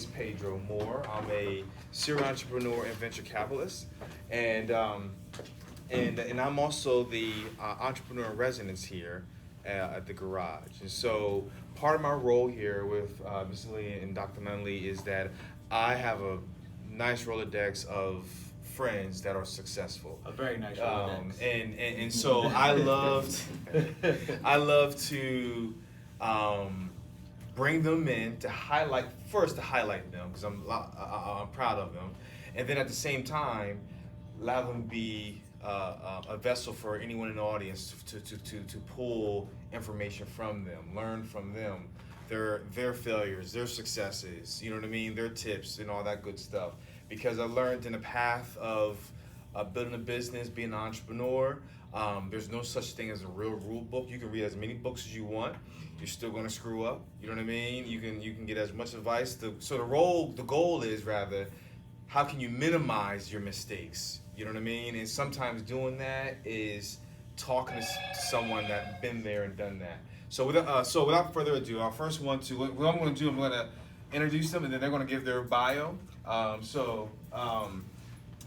Pedro Moore. I'm a serial entrepreneur and venture capitalist, and I'm also the entrepreneur in residence here at the garage. And so part of my role here with Ms. Lee and Dr. Nunley is that I have a nice Rolodex of friends that are successful. A very nice Rolodex. And so I love to bring them in to highlight them because I'm proud of them, and then at the same time allow them to be a vessel for anyone in the audience to pull information from them, learn from them, their failures, their successes, you know what I mean, their tips and all that good stuff. Because I learned in the path of building a business, being an entrepreneur, there's no such thing as a real rule book. You can read as many books as you want. You're still going to screw up. You know what I mean? You can get as much advice. So the goal is rather, how can you minimize your mistakes? You know what I mean? And sometimes doing that is talking to someone that's been there and done that. So without further ado, I first want to, what I'm going to do, I'm going to introduce them, and then they're going to give their bio.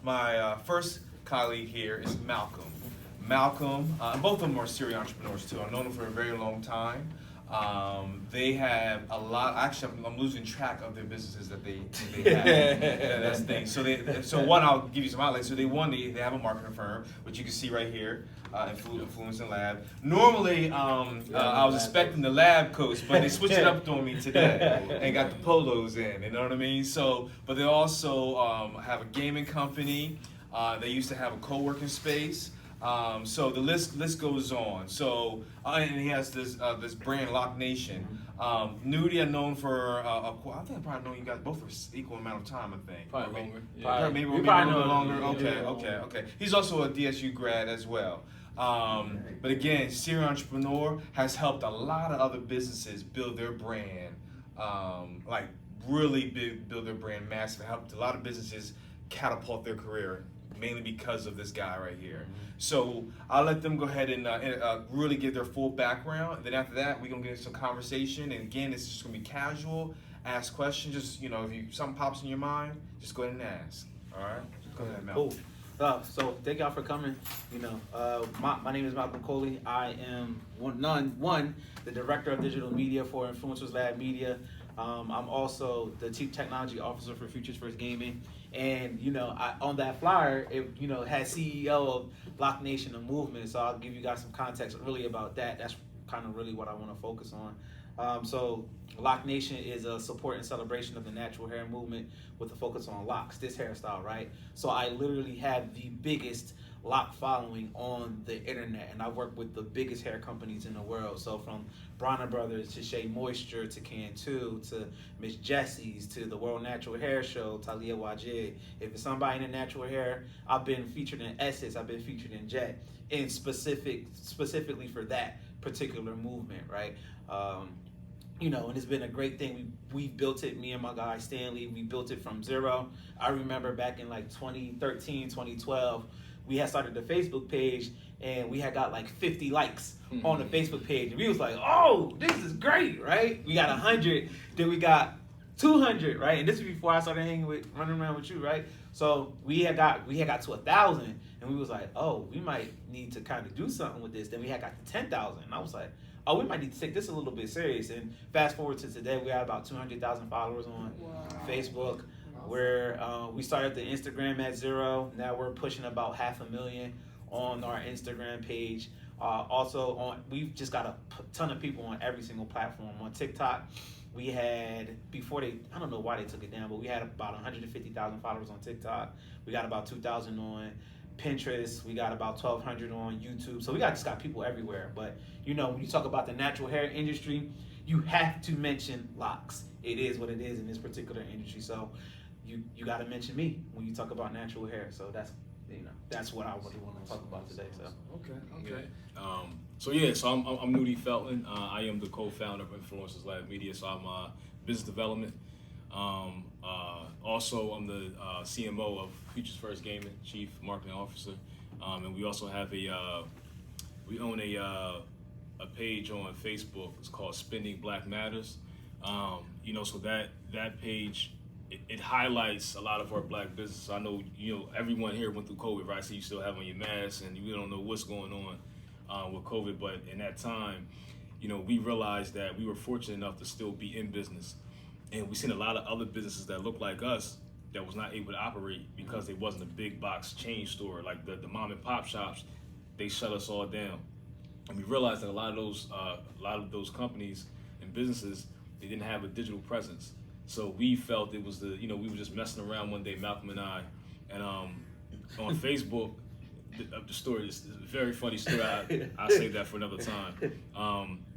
My first colleague here is Malcolm. Malcolm, both of them are serial entrepreneurs too. I've known them for a very long time. They have a lot. Actually, I'm losing track of their businesses that they have. That's the thing. So one, I'll give you some highlights. So they have a marketing firm, which you can see right here, Influence and Lab. Normally, I was expecting the lab coats, but they switched it up on me today and got the polos in. You know what I mean? So, but they also have a gaming company. They used to have a co-working space. So the list goes on. So and he has this brand, Lock Nation. Newdy, I've known for I think I probably known you guys both for equal amount of time. I think Probably longer. Maybe a little bit longer. Okay. He's also a DSU grad as well. But again, serial entrepreneur has helped a lot of other businesses build their brand, like really build their brand massive. Helped a lot of businesses catapult their career, mainly because of this guy right here. So I'll let them go ahead and really give their full background. And then after that, we're gonna get into some conversation. And again, it's just gonna be casual. Ask questions. Just if something pops in your mind, just go ahead and ask. All right. Go ahead, Mel. Cool. So thank y'all for coming. My name is Malcolm Coley. I am the director of digital media for Influencers Lab Media. I'm also the chief technology officer for Futures First Gaming. And on that flyer, it had CEO of Lock Nation, the movement. So I'll give you guys some context really about that. That's kind of really what I want to focus on. So Lock Nation is a support and celebration of the natural hair movement with a focus on locks, this hairstyle, right? So I literally have the biggest lock following on the internet, and I work with the biggest hair companies in the world. So from Bronner Brothers to Shea Moisture to Cantu to Miss Jessie's to the World Natural Hair Show, Talia Wajid. If it's somebody in the natural hair, I've been featured in Essence, I've been featured in Jet, and specifically for that particular movement, right? And it's been a great thing. We built it, me and my guy Stanley, we built it from zero. I remember back in like 2013, 2012, we had started the Facebook page and we had got like 50 likes on the Facebook page. And we was like, oh, this is great, right? We got 100, then we got 200, right? And this was before I started running around with you, right? So we had got to 1,000 and we was like, oh, we might need to kind of do something with this. Then we had got to 10,000 and I was like, oh, we might need to take this a little bit serious. And fast forward to today, we have about 200,000 followers on Facebook. Where we started the Instagram at 0. Now we're pushing about 500,000 on our Instagram page. We've just got a ton of people on every single platform. On TikTok, we had, I don't know why they took it down, but we had about 150,000 followers on TikTok. We got about 2,000 on Pinterest. We got about 1,200 on YouTube. So we just got people everywhere. But when you talk about the natural hair industry, you have to mention locks. It is what it is in this particular industry. So you got to mention me when you talk about natural hair. So that's what I really want to talk about today. So okay. So I'm Newdy Felton. I am the co-founder of Influencers Lab Media. So I'm business development. Also, I'm the CMO of Futures First Gaming, chief marketing officer. And we also have we own a page on Facebook. It's called Spending Black Matters. So that page it highlights a lot of our black businesses. I know, everyone here went through COVID, right? So you still have on your mask, and you don't know what's going on with COVID. But in that time, we realized that we were fortunate enough to still be in business. And we've seen a lot of other businesses that look like us that was not able to operate because they wasn't a big box chain store. Like the mom and pop shops, they shut us all down. And we realized that a lot of those companies and businesses, they didn't have a digital presence. So we felt it was we were just messing around one day, Malcolm and I, and on Facebook, the story is a very funny story. I'll save that for another time.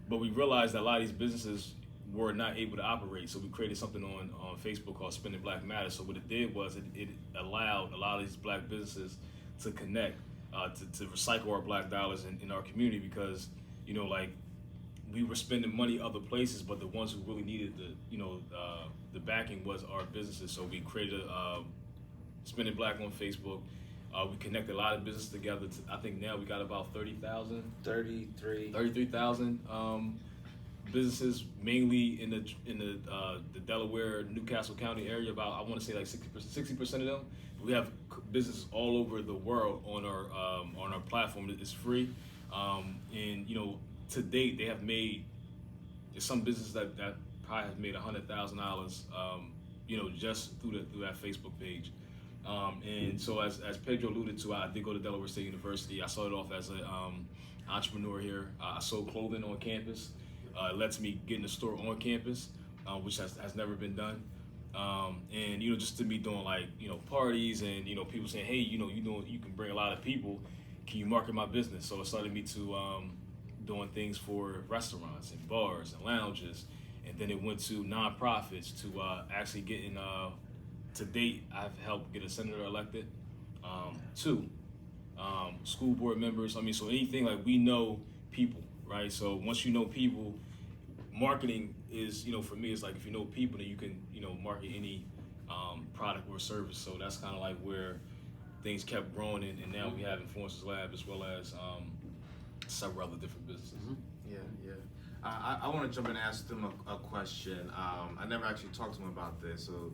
But we realized that a lot of these businesses were not able to operate. So we created something on Facebook called Spending Black Matters. So what it did was it allowed a lot of these black businesses to connect, to recycle our black dollars in our community, because, we were spending money other places, but the ones who really needed the backing was our businesses. So we created Spending Black on Facebook. We connected a lot of businesses together. I think now we got about 33,000 businesses, mainly in the Delaware, Newcastle County area. About, I want to say like 60% of them. We have businesses all over the world on our platform. It's free, and to date they have made, there's some businesses that probably have made $100,000, just through that Facebook page. And so as Pedro alluded to, I did go to Delaware State University. I started off as an entrepreneur here. I sold clothing on campus. It lets me get in the store on campus, which has never been done. And just to me doing like parties and people saying, hey, you can bring a lot of people. Can you market my business? So it started me to doing things for restaurants and bars and lounges, and then it went to nonprofits, to actually getting. To date, I've helped get a senator elected, 2 school board members. So anything, like, we know people, right? So once you know people, marketing is, for me, it's like, if you know people, then you can, market any product or service. So that's kind of like where things kept growing, and now we have Influencers Lab as well as several other different businesses. Yeah. I want to jump in and ask them a question. I never actually talked to them about this, so.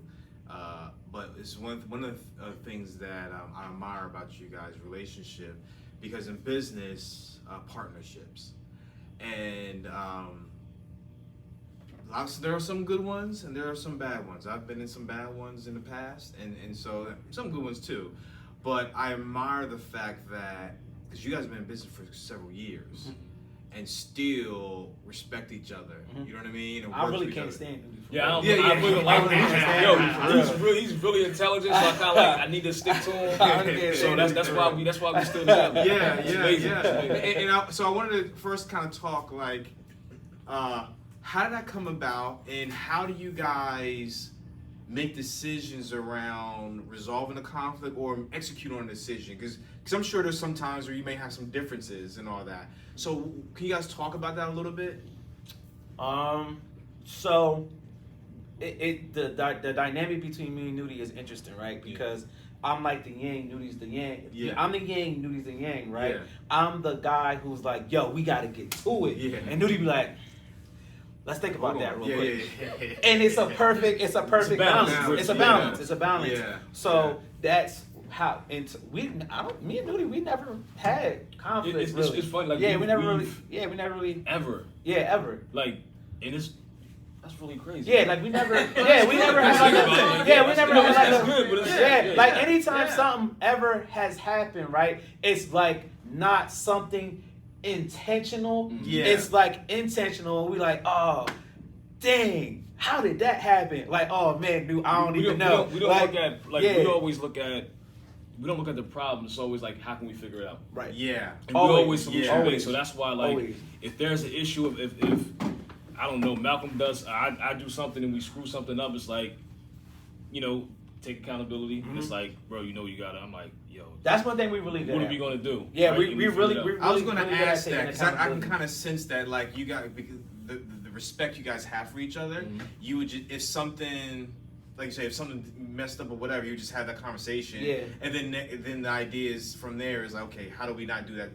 But it's one of the things that I admire about you guys' relationship, because in business, partnerships, and there are some good ones and there are some bad ones. I've been in some bad ones in the past, and so some good ones too. But I admire the fact that, because you guys have been in business for several years, and still respect each other. You know what I mean? And I work really with each can't other. stand Newdy. Yeah, I really like him. He's really intelligent. So I kind of like, I need to stick to him. So that's why we still together. Yeah. So I wanted to first kind of talk, like, how did that come about, and how do you guys make decisions around resolving a conflict or execute on a decision? Because I'm sure there's some times where you may have some differences and all that. So can you guys talk about that a little bit? So the dynamic between me and Newdy is interesting, right? Because I'm like the yin, Newdy's the yang. Yeah. I'm the yin, Newdy's the yang, right? Yeah. I'm the guy who's like, yo, we gotta get to it. Yeah. And Newdy be like, let's think about that real quick. Yeah. And it's a perfect balance. It's a balance. Yeah. It's a balance. Yeah. So that's how. And me and Newdy, we never had conflicts. Really. It's funny. Like, we never really ever. Yeah, ever. Like, and that's really crazy. Yeah, like we never had like we never had like good, but it's like anytime something ever has happened, right? It's like not something intentional. Yeah. It's like intentional. We like, oh, dang, how did that happen? Like, oh man, dude, I don't even know. We don't look at we always look at. We don't look at the problem. It's always like, how can we figure it out? Right. Yeah. And we always solution based. So that's why, like, Always. if there's an issue, if I don't know, Malcolm does, I do something and we screw something up, it's like, take accountability. It's like, bro, you gotta. I'm like, yo. That's one thing we really good What at. are we gonna do? Yeah, right? we really I was going to really good at ask that, taking because I can accountability. kind of sense that, like, you got, because the respect you guys have for each other, you would just, if something, like you say, if something messed up or whatever, you just have that conversation. Yeah. And then the idea is from there is like, okay, how do we not do that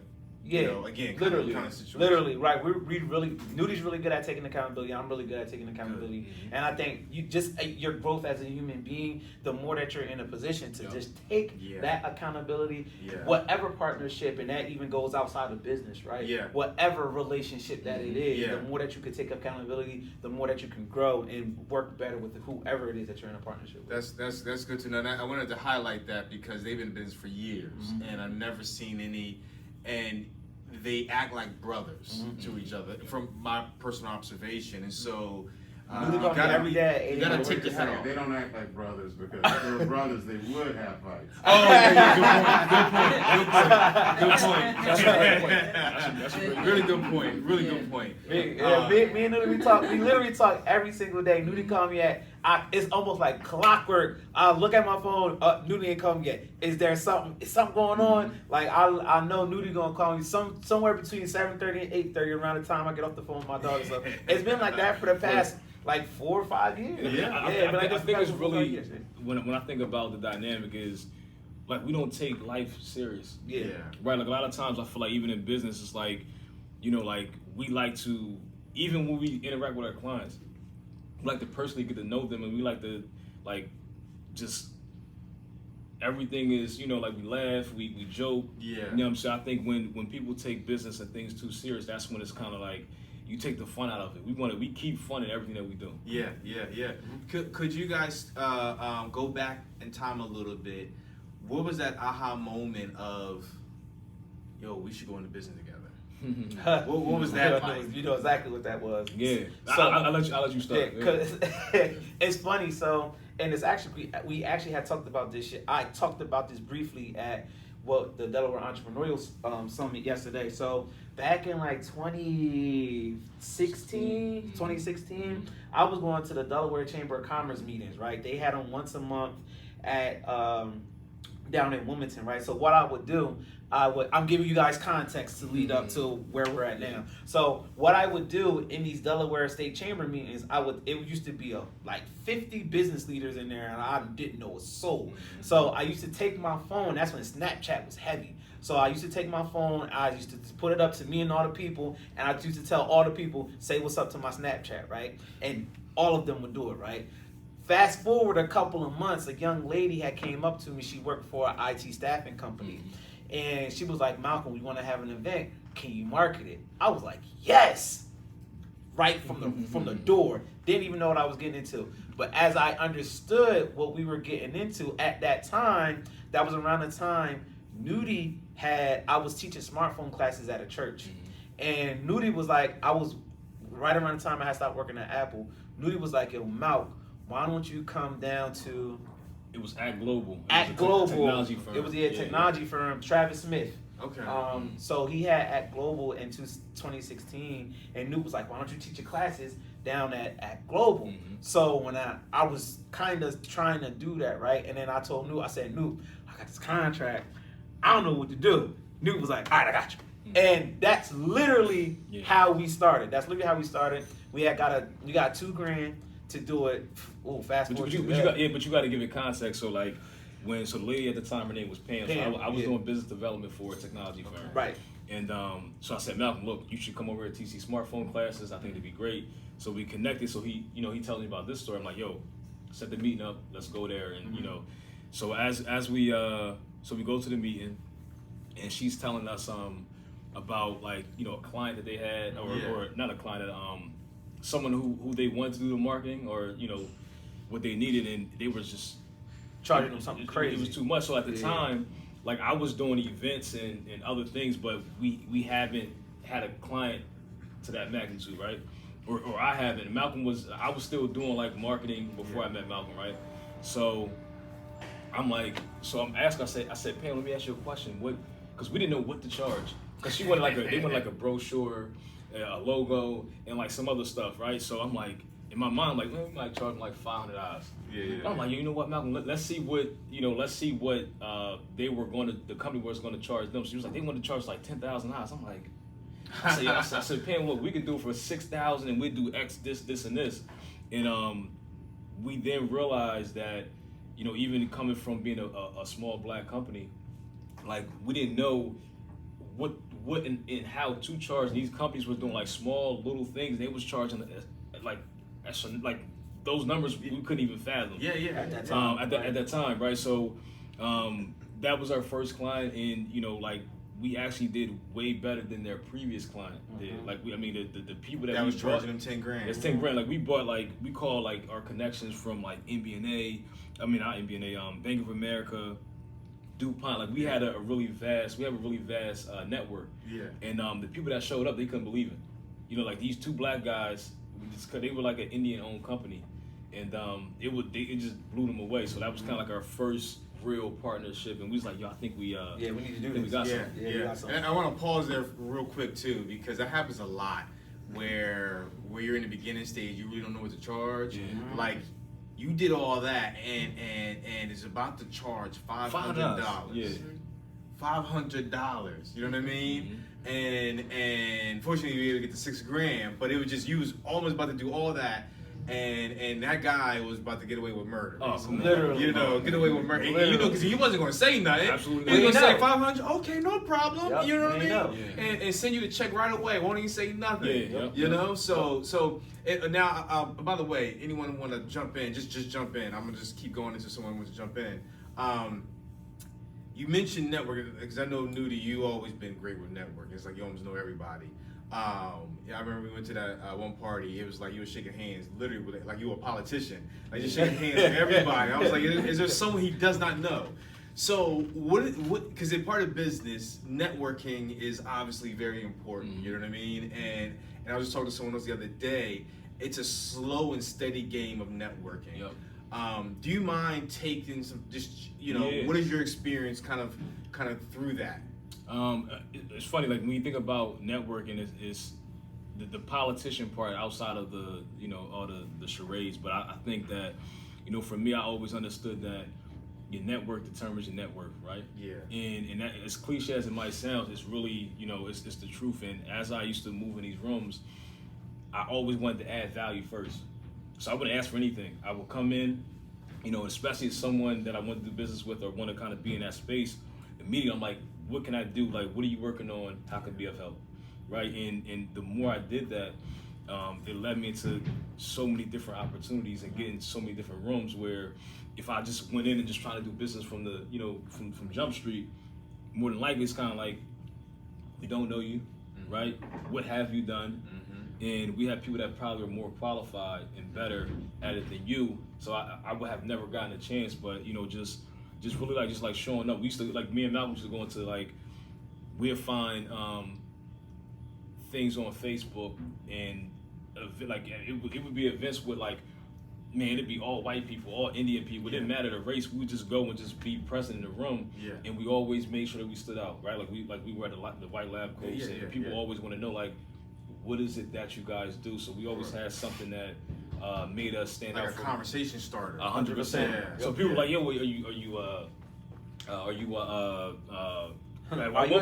Yeah, you know, again, literally, kind of situation. literally, right. We really, Newdy's really good at taking accountability. I'm really good at taking accountability, Mm-hmm. and I think you just your growth as a human being, the more that you're in a position to Yeah. just take Yeah. that accountability, Yeah. whatever partnership, and that even goes outside of business, right? Yeah. Whatever relationship that it is, Yeah. the more that you can take accountability, the more that you can grow and work better with whoever it is that you're in a partnership with. That's good to know. And I wanted to highlight that because they've been in business for years, and I've never seen any, and they act like brothers to each other from my personal observation. And so Newdy called me every day. you gotta Wait take your hat off. They don't act like brothers because if they were brothers, they would have fights. Oh, That's a really good point. Really good point. Me and Newdy, we literally talk every single day. Newdy called me it's almost like clockwork. I look at my phone, Newdy ain't called me yet. Is there something going on? Like, I know Newdy gonna call me somewhere between 7:30 and 8:30 around the time I get off the phone with my daughter. So it's been like that for the past, like 4 or 5 years. I think it's really, when I think about the dynamic is, like, we don't take life serious. Yeah. Right, like a lot of times I feel like even in business, it's like, you know, like we like to, even when we interact with our clients, we like to personally get to know them, and we like to, like, just, everything is, you know, like we laugh, we joke. Yeah. You know what I'm saying? I think when people take business and things too serious, that's when it's kind of like, you take the fun out of it. We keep fun in everything that we do. Yeah. Could you guys go back in time a little bit? What was that aha moment of, yo, we should go into business together? What was that like? You know exactly what that was. Yeah. So, I'll let you start. Yeah, cause it's funny. So, and it's actually we actually had talked about this shit. I talked about this briefly at the Delaware Entrepreneurial Summit yesterday. So back in like 2016, I was going to the Delaware Chamber of Commerce meetings. Right, they had them once a month at down in Wilmington. Right, so what I would do. I'm giving you guys context to lead up to where we're at now. So what I would do in these Delaware State Chamber meetings, it used to be like 50 business leaders in there, and I didn't know a soul. So I used to take my phone. That's when Snapchat was heavy. So I used to take my phone. I used to put it up to me and all the people, and I used to tell all the people, say what's up to my Snapchat, right? And all of them would do it, right? Fast forward a couple of months, a young lady had came up to me. She worked for an IT staffing company. And she was like, Malcolm, we want to have an event. Can you market it? I was like, yes. Right from the door. Didn't even know what I was getting into. But as I understood what we were getting into at that time, that was around the time Newdy I was teaching smartphone classes at a church. And Newdy was like, I was right around the time I had stopped working at Apple. Newdy was like, yo, Malk, why don't you come down to... It was at Global. Technology firm. It was a technology firm, Travis Smith. Okay. So he had at Global in 2016, and Newt was like, why don't you teach your classes down at Global? So when I was kind of trying to do that, right? And then I told Newt, I said, Newt, I got this contract. I don't know what to do. Newt was like, all right, I got you. And that's literally how we started. We got $2,000 to do it. Oh, fast forward. But you got to give it context. So like, the lady at the time, her name was Pam. So I was doing business development for a technology firm. Right. And so I said, Malcolm, look, you should come over to TC smartphone classes. I think it'd be great. So we connected. So he tells me about this story. I'm like, yo, set the meeting up. Let's go there. And so as we go to the meeting, and she's telling us about like a client that they had, or not a client, someone who they wanted to do the marketing, or what they needed, and they were just charging them something crazy. It was too much. So at the time, like I was doing events and other things, but we haven't had a client to that magnitude, right? Or I haven't. I was still doing like marketing before I met Malcolm, right? So I'm asking, I said, Pam, let me ask you a question. Because we didn't know what to charge. Because they wanted like a brochure, a logo, and like some other stuff, right? So I'm like, in my mind, like, we might charge them like $500. Yeah. I'm like, you know what, Malcolm? Let's see what the company was going to charge them. She was like, they wanted to charge like $10,000. I'm like, I said, Pam, look, we can do it for $6,000, and we do X, this, and this. And we then realized that, even coming from being a small black company, like we didn't know what what and how to charge. These companies were doing like small little things. They was charging like those numbers we couldn't even fathom. Yeah. At that time. At that time, right? So that was our first client, and like we actually did way better than their previous client did. Like the people that was we charging bought, them $10,000. It's $10,000. Like we bought we call like our connections from like MBNA. I mean not MBNA. Bank of America, DuPont. Like we had a really vast network. Yeah. And the people that showed up, they couldn't believe it. Like these two black guys, they were like an Indian-owned company, and it just blew them away. So that was kind of like our first real partnership, and we was like, yo, I think we we need to do this. We got Yeah, something. yeah. we got something. And I want to pause there real quick too, because that happens a lot where you're in the beginning stage, you really don't know what to charge. Yeah. Like you did all that, and it's about to charge $500. Yeah. $500. You know what I mean? And fortunately, we were able to get the $6,000, but it was just you was almost about to do all that. And that guy was about to get away with murder. Oh, literally. Get away with murder. Because he wasn't going to say nothing. Absolutely. He was going to We say 500. Okay, no problem. Yep, You know what I we mean? know. Yeah. And send you the check right away. Won't even say nothing. Yeah, You know. So now, by the way, anyone want to jump in? Just jump in. I'm gonna just keep going until someone wants to jump in. You mentioned networking because I know Newdy, you always been great with networking. It's like you almost know everybody. I remember we went to that one party. It was like you were shaking hands, literally, like you were a politician, like just shaking hands with everybody. I was like, is there someone he does not know? So what? Because in part of business, networking is obviously very important. You know what I mean? And I was just talking to someone else the other day. It's a slow and steady game of networking. Yep. Do you mind taking some? What is your experience, kind of through that? It's funny, like when you think about networking, it's the politician part outside of the all the charades. But I think that for me, I always understood that your network determines your net worth, right? Yeah. And that, as cliche as it might sound, it's really it's the truth. And as I used to move in these rooms, I always wanted to add value first. So I wouldn't ask for anything. I would come in, especially as someone that I want to do business with or want to kind of be in that space. Immediately, I'm like, what can I do? Like, what are you working on? How can I be of help? Right? And the more I did that, it led me into so many different opportunities and getting so many different rooms where if I just went in and just trying to do business from the, from Jump Street, more than likely it's kind of like, we don't know you, right? What have you done? And we have people that probably are more qualified and better at it than you. So I would have never gotten a chance, but just really just showing up. We used to, like, me and Malcolm used to go into we'd find things on Facebook, and it would be events with it'd be all white people, all Indian people. It didn't matter the race. We would just go and just be present in the room. Yeah. And we always made sure that we stood out, right? We wear the white lab coats, and people always want to know what is it that you guys do? So we always had something that made us stand out. Like a conversation starter. 100%. So people were like, yo, are you at Are you one a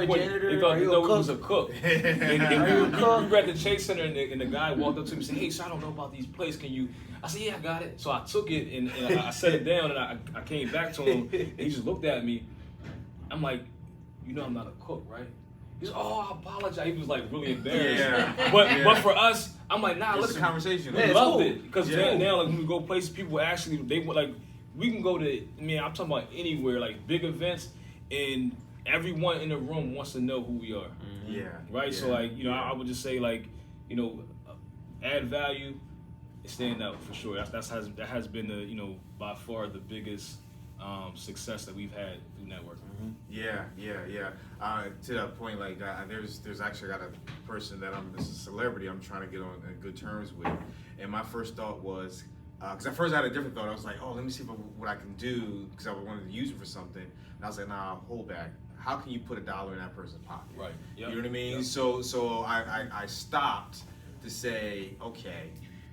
point, janitor? they thought Are you he a was a cook. And we were at the Chase Center, and the guy walked up to me and said, hey, sir, I don't know about these plates. Can you? I said, yeah, I got it. So I took it, and I set it down, and I came back to him, and he just looked at me. I'm like, I'm not a cook, right? He's like, oh, I apologize. He was really embarrassed. Yeah. But for us, I'm like, nah, It's listen. a conversation. We Yeah, loved cool. it. Because now when we go places, people actually, they would we can go to, I'm talking about anywhere, big events, and everyone in the room wants to know who we are. Yeah. Right? Yeah. So I would just say add value and stand out for sure. That has been the, by far the biggest success that we've had through networking. Yeah. To that point, there's actually got a person that this is a celebrity I'm trying to get on good terms with, and my first thought was, because at first I had a different thought. I was like, oh, let me see what I can do, because I wanted to use it for something. And I was like, nah, hold back. How can you put $1 in that person's pocket? Right. Yep. You know what I mean? Yep. So I stopped to say, okay,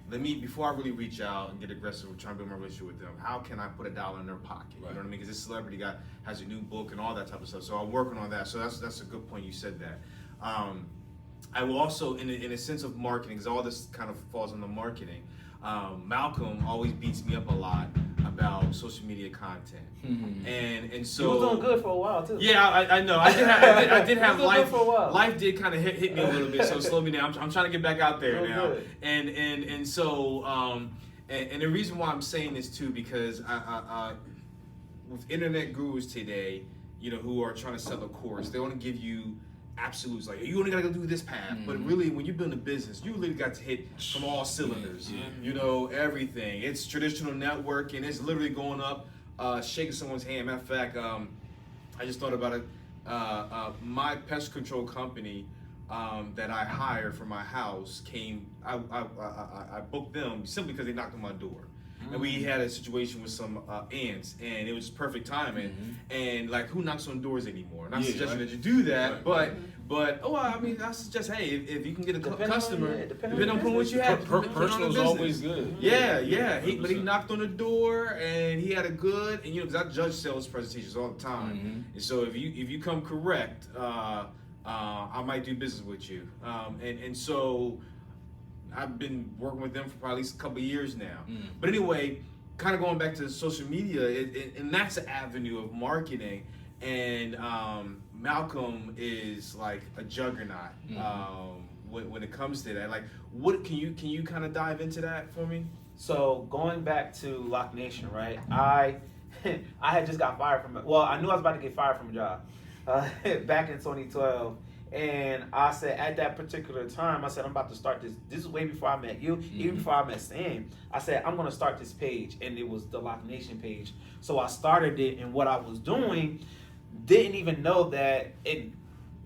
before I really reach out and get aggressive with trying to build my relationship with them, how can I put $1 in their pocket? Right. You know what I mean? Because this celebrity guy has a new book and all that type of stuff. So I'm working on that. So that's a good point you said that. I will also, in a sense of marketing, because all this kind of falls into marketing, Malcolm always beats me up a lot about social media content, and so You was doing good for a while too. yeah, I know. I did have You was doing life. good for a while. Life did kind of hit me a little bit, so it slowed me down. I'm trying to get back out there Oh, now, good. and so and the reason why I'm saying this too, because I with internet gurus today, who are trying to sell a course, they want to give you absolutes, like you only gotta go do this path. But really, when you build a business, you really got to hit from all cylinders. Everything. It's traditional networking. It's literally going up, shaking someone's hand. Matter of fact, I just thought about it. My pest control company that I hired for my house came. I booked them simply because they knocked on my door. And we had a situation with some ants, and it was perfect timing. And like, who knocks on doors anymore? Not suggesting that you do that, but I suggest, hey, if you can get a customer, depending on what you have, Personal is always good. Yeah. But he knocked on the door, and he had a good, and because I judge sales presentations all the time, and so if you come correct, I might do business with you, and so. I've been working with them for probably at least a couple of years now. But anyway, kind of going back to social media, and that's an avenue of marketing. And Malcolm is like a juggernaut when it comes to that. Like, what can you kind of dive into that for me? So going back to Lock Nation, right? I had just got fired from. Well, I knew I was about to get fired from a job back in 2012. And I said, at that particular time, I said, I'm about to start this. This is way before I met you, even before I met Sam. I said, I'm going to start this page. And it was the Lock Nation page. So I started it, and what I was doing, didn't even know that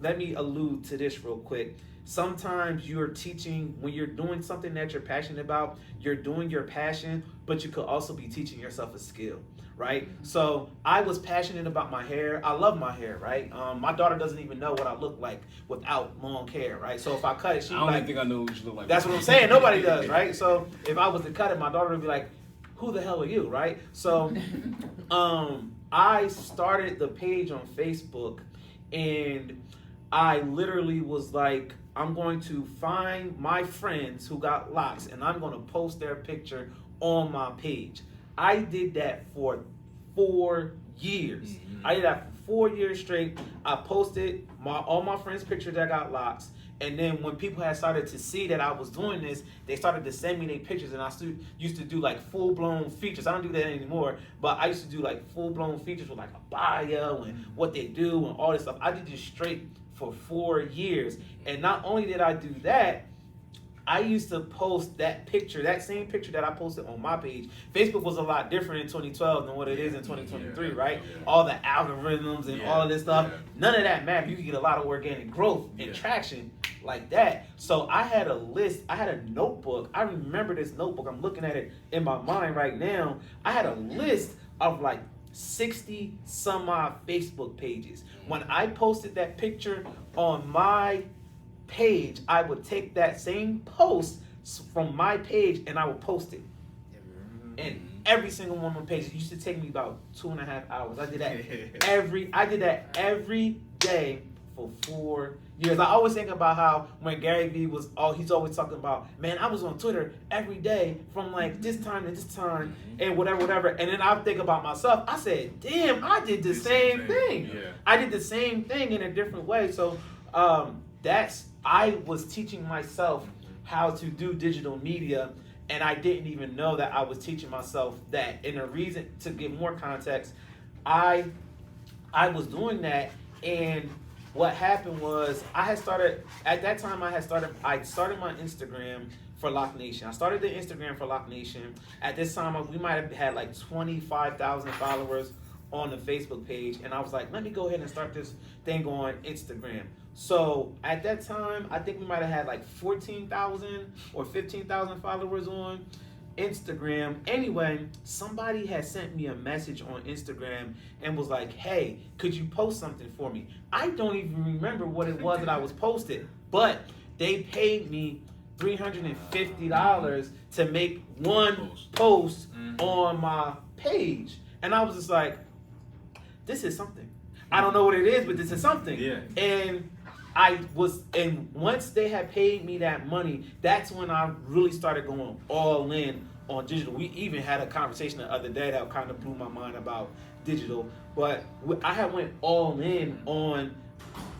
let me allude to this real quick. Sometimes you're teaching, when you're doing something that you're passionate about, you're doing your passion, but you could also be teaching yourself a skill. Right? So I was passionate about my hair. I love my hair, right? My daughter doesn't even know what I look like without long hair, right? So if I cut it, she I don't even think I know what you look like. That's what I'm saying. Nobody does, right? So if I was to cut it, my daughter would be like, who the hell are you, right? So I started the page on Facebook, and I literally was like, I'm going to find my friends who got locks, and I'm going to post their picture on my page. I did that for 4 years. I did that for 4 years straight. I posted all my friends' pictures that got locks. And then when people had started to see that I was doing this, they started to send me their pictures. And I used to do like full-blown features. I don't do that anymore. But I used to do like full-blown features with like a bio and what they do and all this stuff. I did this straight for 4 years. And not only did I do that, I used to post that picture, that same picture that I posted on my page. Facebook was a lot different in 2012 than what it is in 2023, right? All the algorithms and all of this stuff. None of that mattered. You could get a lot of organic growth and traction like that. So I had a list. I had a notebook. I remember this notebook. I'm looking at it in my mind right now. I had a list of like 60 some odd Facebook pages. When I posted that picture on my page, I would take that same post from my page and I would post it. And every single one of my pages, it used to take me about 2.5 hours. I did that every day for 4 years. I always think about how when Gary Vee he's always talking about, man, I was on Twitter every day from like this time to this time and whatever. And then I think about myself. I said, damn, I did the same thing. I did the same thing in a different way. So I was teaching myself how to do digital media, and I didn't even know that I was teaching myself that. And the reason, to give more context, I was doing that, and what happened was I started my Instagram for Lock Nation. I started the Instagram for Lock Nation. At this time, we might have had like 25,000 followers on the Facebook page, and I was like, let me go ahead and start this thing on Instagram. So at that time, I think we might have had like 14,000 or 15,000 followers on Instagram. Anyway, somebody had sent me a message on Instagram and was like, hey, could you post something for me? I don't even remember what it was that I was posting, but they paid me $350 to make one post on my page. And I was just like, this is something. I don't know what it is, but this is something. And and once they had paid me that money, that's when I really started going all in on digital. We even had a conversation the other day that kind of blew my mind about digital, but I had went all in on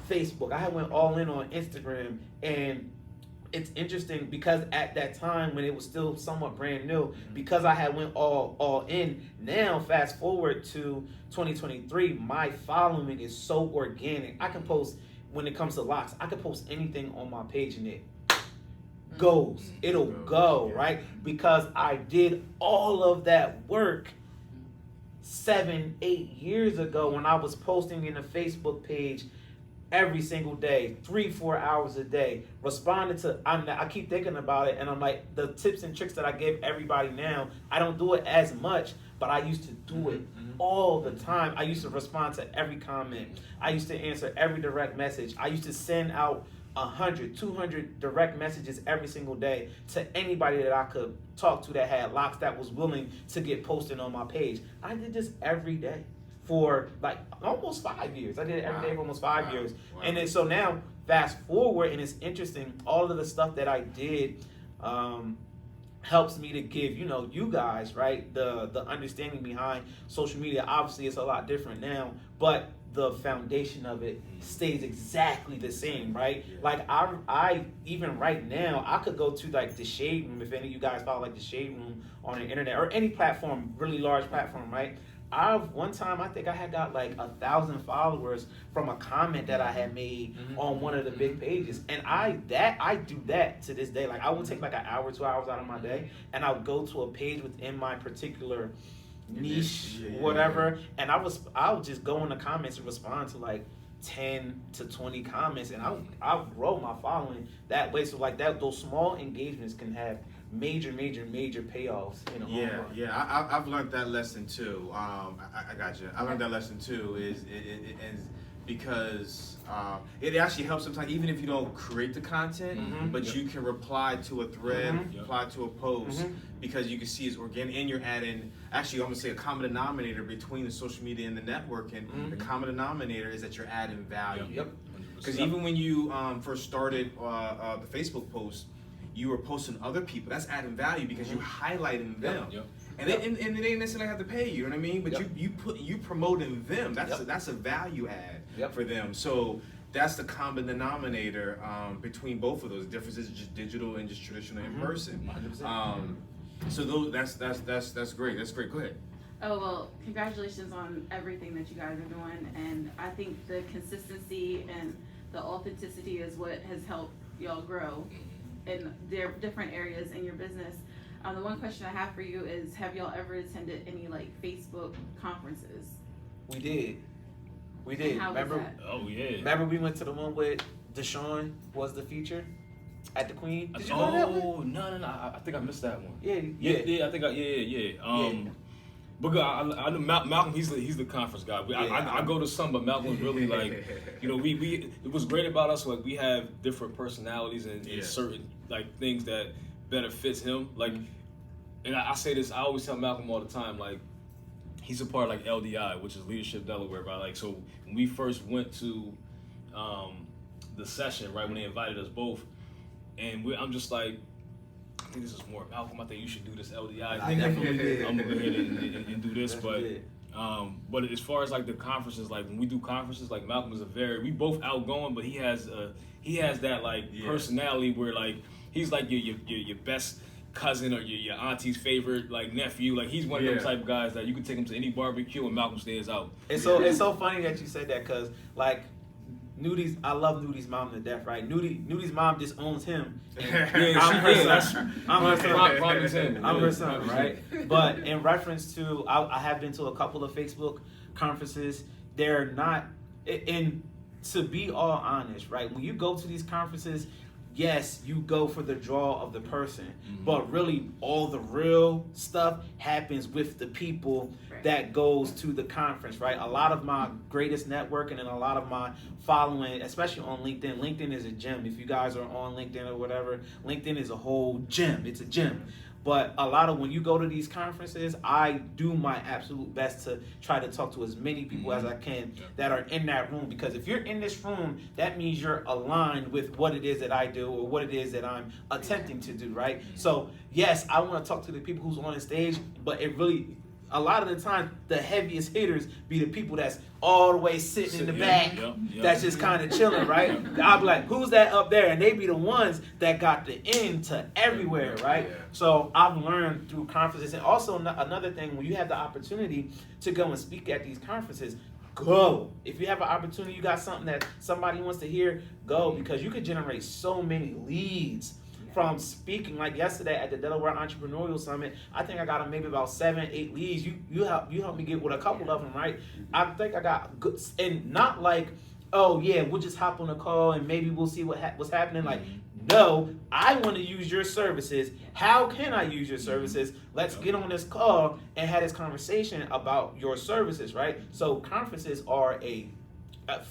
Facebook. I had went all in on Instagram, and it's interesting because at that time when it was still somewhat brand new, because I had went all in, now fast forward to 2023, my following is so organic. I can post, when it comes to locks, I can post anything on my page and it goes. It'll go, right? Because I did all of that work 7-8 years ago when I was posting in a Facebook page every single day, 3-4 hours a day, responding to, I keep thinking about it, and I'm like, the tips and tricks that I give everybody now, I don't do it as much, but I used to do it all the time. I used to respond to every comment. I used to answer every direct message. I used to send out 100, 200 direct messages every single day to anybody that I could talk to that had locks that was willing to get posted on my page. I did this every day for like almost 5 years. I did it every day for almost 5 years. And then so now fast forward, and it's interesting, all of the stuff that I did helps me to give, you guys, right, the understanding behind social media. Obviously it's a lot different now, but the foundation of it stays exactly the same, right? Like I even right now, I could go to like the Shade Room, if any of you guys follow like the Shade Room on the internet or any platform, really large platform, right? One time I think I had got like 1,000 followers from a comment that I had made on one of the big pages, and I do that to this day. Like I would take like an hour, 2 hours out of my day, and I would go to a page within my particular niche, whatever, and I would just go in the comments and respond to like 10 to 20 comments, and I'll grow my following that way. So like that, those small engagements can have major payoffs. I've learned that lesson too. I got you. I learned that lesson too. Is because it actually helps sometimes, even if you don't create the content, but you can reply to a thread, reply to a post, because you can see it's organic, and you're adding, actually I'm gonna say, a common denominator between the social media and the network, and the common denominator is that you're adding value. Because even when you first started the Facebook post, you were posting other people. That's adding value because you're highlighting them. And they didn't necessarily have to pay you, you know what I mean? But you promoting them. That's a value add for them. So that's the common denominator between both of those differences, just digital and just traditional in person. So that's great. That's great. Go ahead. Oh, well, congratulations on everything that you guys are doing, and I think the consistency and the authenticity is what has helped y'all grow in their different areas in your business. The one question I have for you is, have y'all ever attended any like Facebook conferences? We did. How remember? Was that? Oh yeah. Remember we went to the one with Deshaun was the feature at the Queen? Did you go to that one? No. I think I missed that one. Yeah. I think But I know Malcolm. He's the conference guy. I go to some, but Malcolm's really like, we it was great about us. Like we have different personalities and certain like things that better fits him. Like, and I say this, I always tell Malcolm all the time. Like, he's a part of like LDI, which is Leadership Delaware, right? Like, so when we first went to the session, right, when they invited us both, and I'm just like, I think this is more Malcolm. I think you should do this LDI. I definitely did. I'm gonna go ahead and do this, but as far as like the conferences, like when we do conferences, like Malcolm is we both outgoing, but he has that like personality where like he's like your best cousin or your auntie's favorite like nephew. Like he's one of them type of guys that you can take him to any barbecue and Malcolm stays out. It's so funny that you said that, because like I love Newdy's mom to death, right? Newdy's mom disowns him. I'm her son. I'm her son, right? But in reference to, I have been to a couple of Facebook conferences. They're not, and to be all honest, right? When you go to these conferences, yes, you go for the draw of the person, but really all the real stuff happens with the people that goes to the conference, right? A lot of my greatest networking and a lot of my following, especially on LinkedIn. LinkedIn is a gym. If you guys are on LinkedIn or whatever, LinkedIn is a whole gym. It's a gym. But a lot of when you go to these conferences, I do my absolute best to try to talk to as many people as I can that are in that room. Because if you're in this room, that means you're aligned with what it is that I do or what it is that I'm attempting to do, right? So yes, I want to talk to the people who's on the stage, but it really, a lot of the time, the heaviest hitters be the people that's all the way sitting in the back, that's just kind of chilling, right? I'll be like, who's that up there? And they be the ones that got the end to everywhere, right? So I've learned through conferences. And also another thing, when you have the opportunity to go and speak at these conferences, go. If you have an opportunity, you got something that somebody wants to hear, go, because you could generate so many leads from speaking. Like yesterday at the Delaware Entrepreneurial Summit, I think I got maybe about 7-8 leads. You helped me get with a couple of them, right? I think I got good, and not like, oh yeah, we'll just hop on a call and maybe we'll see what's happening. Like, no, I want to use your services. How can I use your services? Let's get on this call and have this conversation about your services, right? So conferences are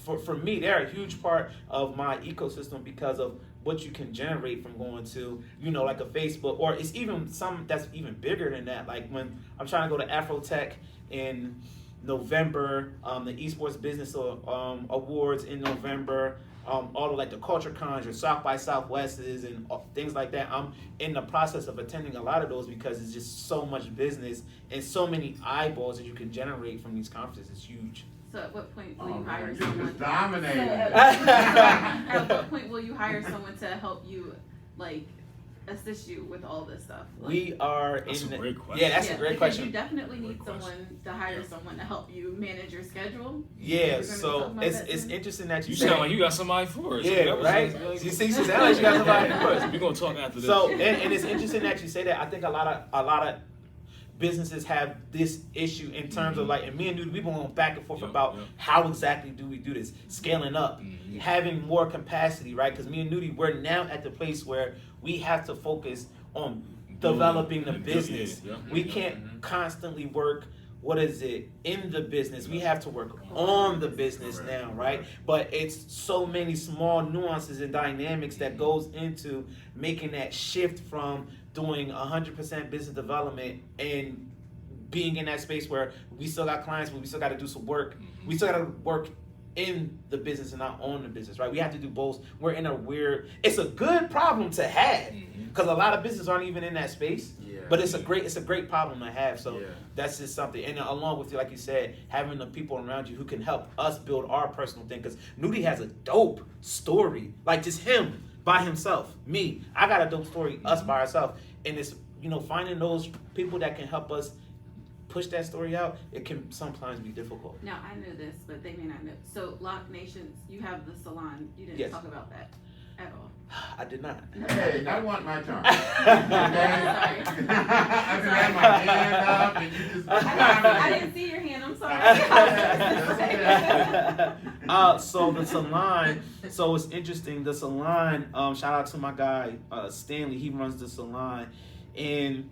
for me, they're a huge part of my ecosystem because of what you can generate from going to, like a Facebook, or it's even some that's even bigger than that. Like when I'm trying to go to Afrotech in November, the Esports Business Awards in November, all of like the Culture Cons or South by Southwest's and things like that. I'm in the process of attending a lot of those because it's just so much business and so many eyeballs that you can generate from these conferences. It's huge. So at what point will you hire someone? Just dominating. At what point will you hire someone to help you, like, assist you with all this stuff? Like, We are That's in a great question. Yeah, that's a great because question. You definitely need Great someone to hire someone to help you manage your schedule. Yeah, We're gonna talk so about it's that it's soon. interesting that you You say. sound like you got somebody for us. Yeah, That was- right? You see, sound like you got somebody for us. We're gonna talk after this. So, and it's interesting that you say that. I think a lot of businesses have this issue in terms of like, and me and Newdy, we've been going back and forth about how exactly do we do this, scaling up, having more capacity, right? Because me and Newdy, we're now at the place where we have to focus on developing the business. We can't constantly work, in the business. We have to work on the business now, right? But it's so many small nuances and dynamics that goes into making that shift from doing 100% business development and being in that space where we still got clients, but we still got to do some work. We still got to work in the business and not on the business, right? We have to do both. We're in it's a good problem to have because a lot of businesses aren't even in that space. But it's a great problem to have. So that's just something. And along with, like you said, having the people around you who can help us build our personal thing. Because Newdy has a dope story, like just him by himself. Me, I got a dope story, us by ourselves. And it's finding those people that can help us push that story out. It can sometimes be difficult. Now I know this, but they may not know. So Lock Nations, you have the salon. You didn't talk about that at all. I did not. Hey, I want my turn. Sorry. I just had my hand up and you just I didn't see your hand. I'm sorry. So the salon, so it's interesting. The salon, shout out to my guy Stanley. He runs the salon, and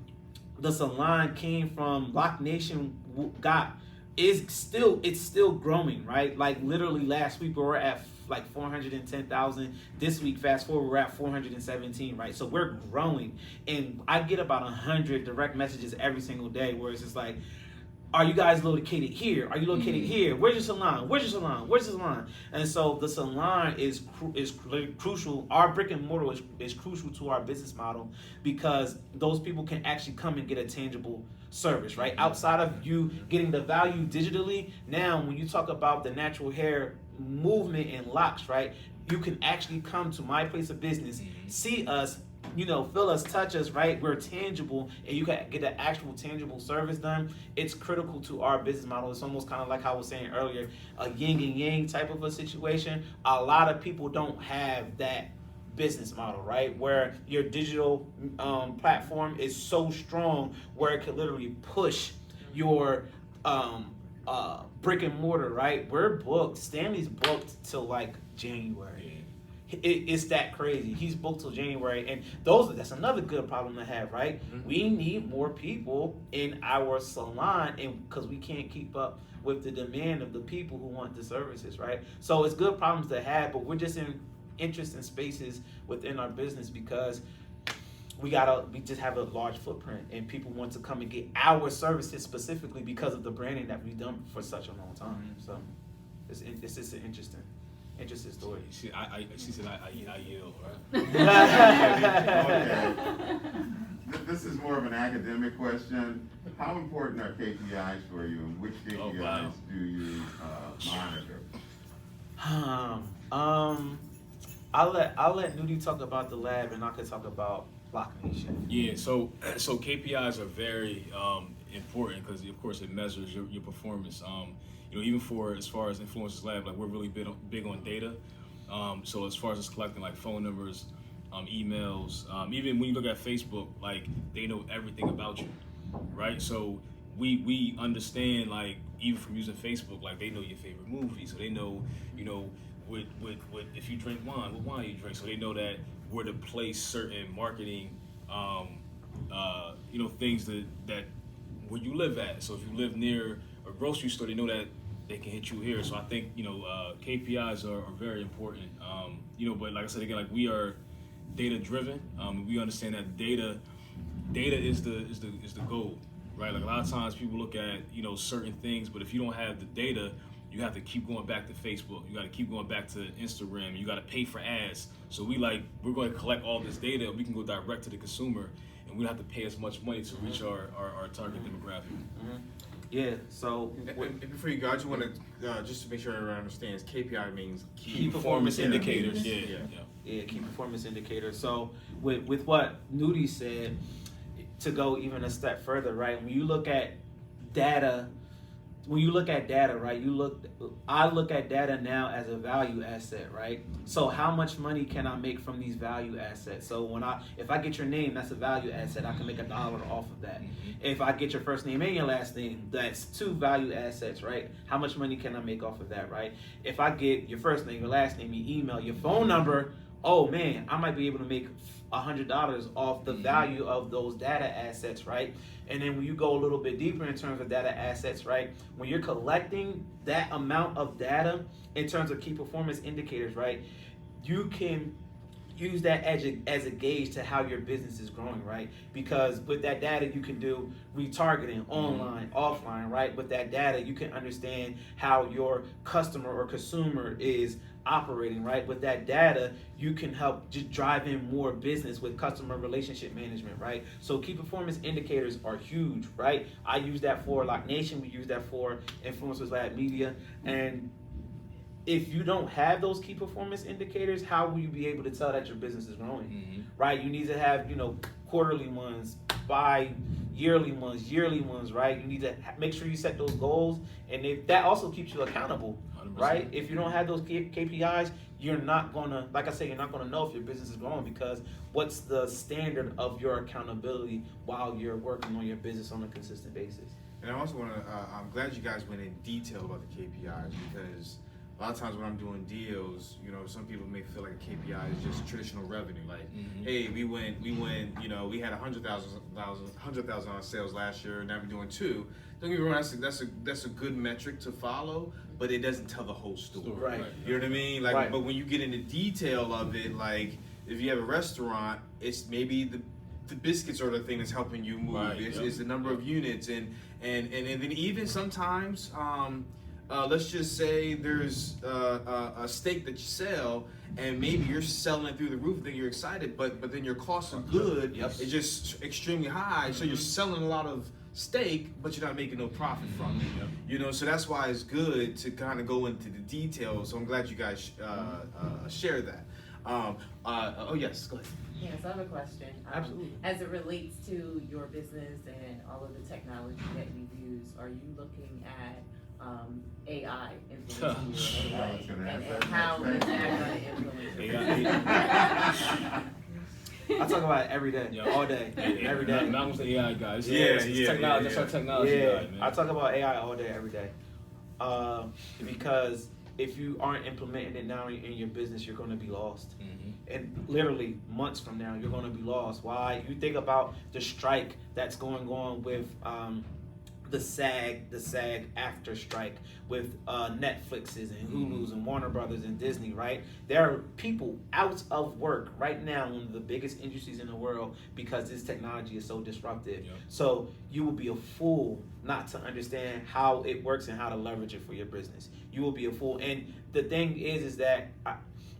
the salon came from Lock Nation. It's still growing, right? Like literally last week we were at like 410,000. This week, fast forward, we're at 417, right? So we're growing, and I get about 100 direct messages every single day where it's just like, are you guys located here? Are you located here? Where's your salon? Where's your salon? Where's your salon? And so the salon is crucial. Our brick and mortar is crucial to our business model because those people can actually come and get a tangible service, right? Outside of you getting the value digitally, now when you talk about the natural hair movement and locks, right? You can actually come to my place of business, see us, feel us, touch us, right? We're tangible, and you can get an actual tangible service done. It's critical to our business model. It's almost kind of like I was saying earlier, a yin and yang type of a situation. A lot of people don't have that business model, right? Where your digital platform is so strong where it could literally push your brick and mortar, right? We're booked. Stanley's booked till like January. it's that crazy. He's booked till January, and that's another good problem to have, right? Mm-hmm. We need more people in our salon, and because we can't keep up with the demand of the people who want the services, right? So it's good problems to have, but we're just in interesting spaces within our business because we just have a large footprint, and people want to come and get our services specifically because of the branding that we've done for such a long time. So it's just an interesting story. She said I yield, right? Okay. This is more of an academic question. How important are KPIs for you, and which KPIs do you monitor? I'll let Newdy talk about the lab, and I could talk about Block Nation. Yeah, so KPIs are very important because of course it measures your performance. Even as far as Influencers Lab, like we're really big on data. So as far as just collecting like phone numbers, emails, even when you look at Facebook, like they know everything about you, right? So we understand, like even from using Facebook, like they know your favorite movie, so they know with if you drink wine, what wine you drink, so they know that where to place certain marketing, things that where you live at. So if you live near a grocery store, they know that they can hit you here. So I think KPIs are very important. But like I said again, like we are data driven. We understand that data is the goal, right? Like a lot of times people look at certain things, but if you don't have the data, you have to keep going back to Facebook. You got to keep going back to Instagram. You got to pay for ads. So we're going to collect all this data. We can go direct to the consumer, and we don't have to pay as much money to reach our target demographic. Mm-hmm. Yeah. So and before you go, I just want to just to make sure everyone understands. KPI means key performance indicators. Yeah, key performance indicators. So with what Newdy said, to go even a step further, right? When you look at data, right? I look at data now as a value asset, right? So how much money can I make from these value assets? So if I get your name, that's a value asset. I can make $1 off of that. Mm-hmm. If I get your first name and your last name, that's 2 value assets, right? How much money can I make off of that, right? If I get your first name, your last name, your email, your phone number, oh man, I might be able to make $100 off the value of those data assets, right? And then when you go a little bit deeper in terms of data assets, right? When you're collecting that amount of data in terms of key performance indicators, right? You can use that as a gauge to how your business is growing, right? Because with that data, you can do retargeting online, offline, right? With that data, you can understand how your customer or consumer is operating, right? With that data, you can help just drive in more business with customer relationship management, right? So key performance indicators are huge, right? I use that for Lock Nation. We use that for Influencers Lab Media. And if you don't have those key performance indicators, how will you be able to tell that your business is growing, right? You need to have, quarterly ones, yearly ones, right? You need to make sure you set those goals, and that also keeps you accountable, 100%. Right? If you don't have those KPIs, you're not gonna, like I said, you're not gonna know if your business is growing, because what's the standard of your accountability while you're working on your business on a consistent basis? And I also want to, I'm glad you guys went in detail about the KPIs, because a lot of times when I'm doing deals, some people may feel like a KPI is just traditional revenue. Like, hey, we went, we had 100,000 on sales last year, and now we're doing 2. Don't get me wrong, that's a good metric to follow, but it doesn't tell the whole story. Right. You know what I mean? Like, right. But when you get into detail of it, like if you have a restaurant, it's maybe the biscuits are the thing that's helping you move. Right. It's the number of units, and then even sometimes. Let's just say there's a steak that you sell, and maybe you're selling it through the roof, then you're excited, but then your cost of good is just extremely high, so you're selling a lot of steak, but you're not making no profit from it. So that's why it's good to kind of go into the details. So I'm glad you guys share that. Oh yes, go ahead. Yes, I have a question. Absolutely. As it relates to your business and all of the technology that you use, are you looking at AI influencing your AI, and how is that going to influence AI? I talk about it every day, all day, every day. Malcolm's the AI guy. It's technology. That's our technology guy, man. I talk about AI all day, every day, because if you aren't implementing it now in your business, you're going to be lost. And literally months from now, you're going to be lost. Why? You think about the strike that's going on with the SAG after strike with Netflixes and Hulu's and Warner Brothers and Disney, right? There are people out of work right now, one of the biggest industries in the world, because this technology is so disruptive. Yep. So you will be a fool not to understand how it works and how to leverage it for your business. You will be a fool. And the thing is that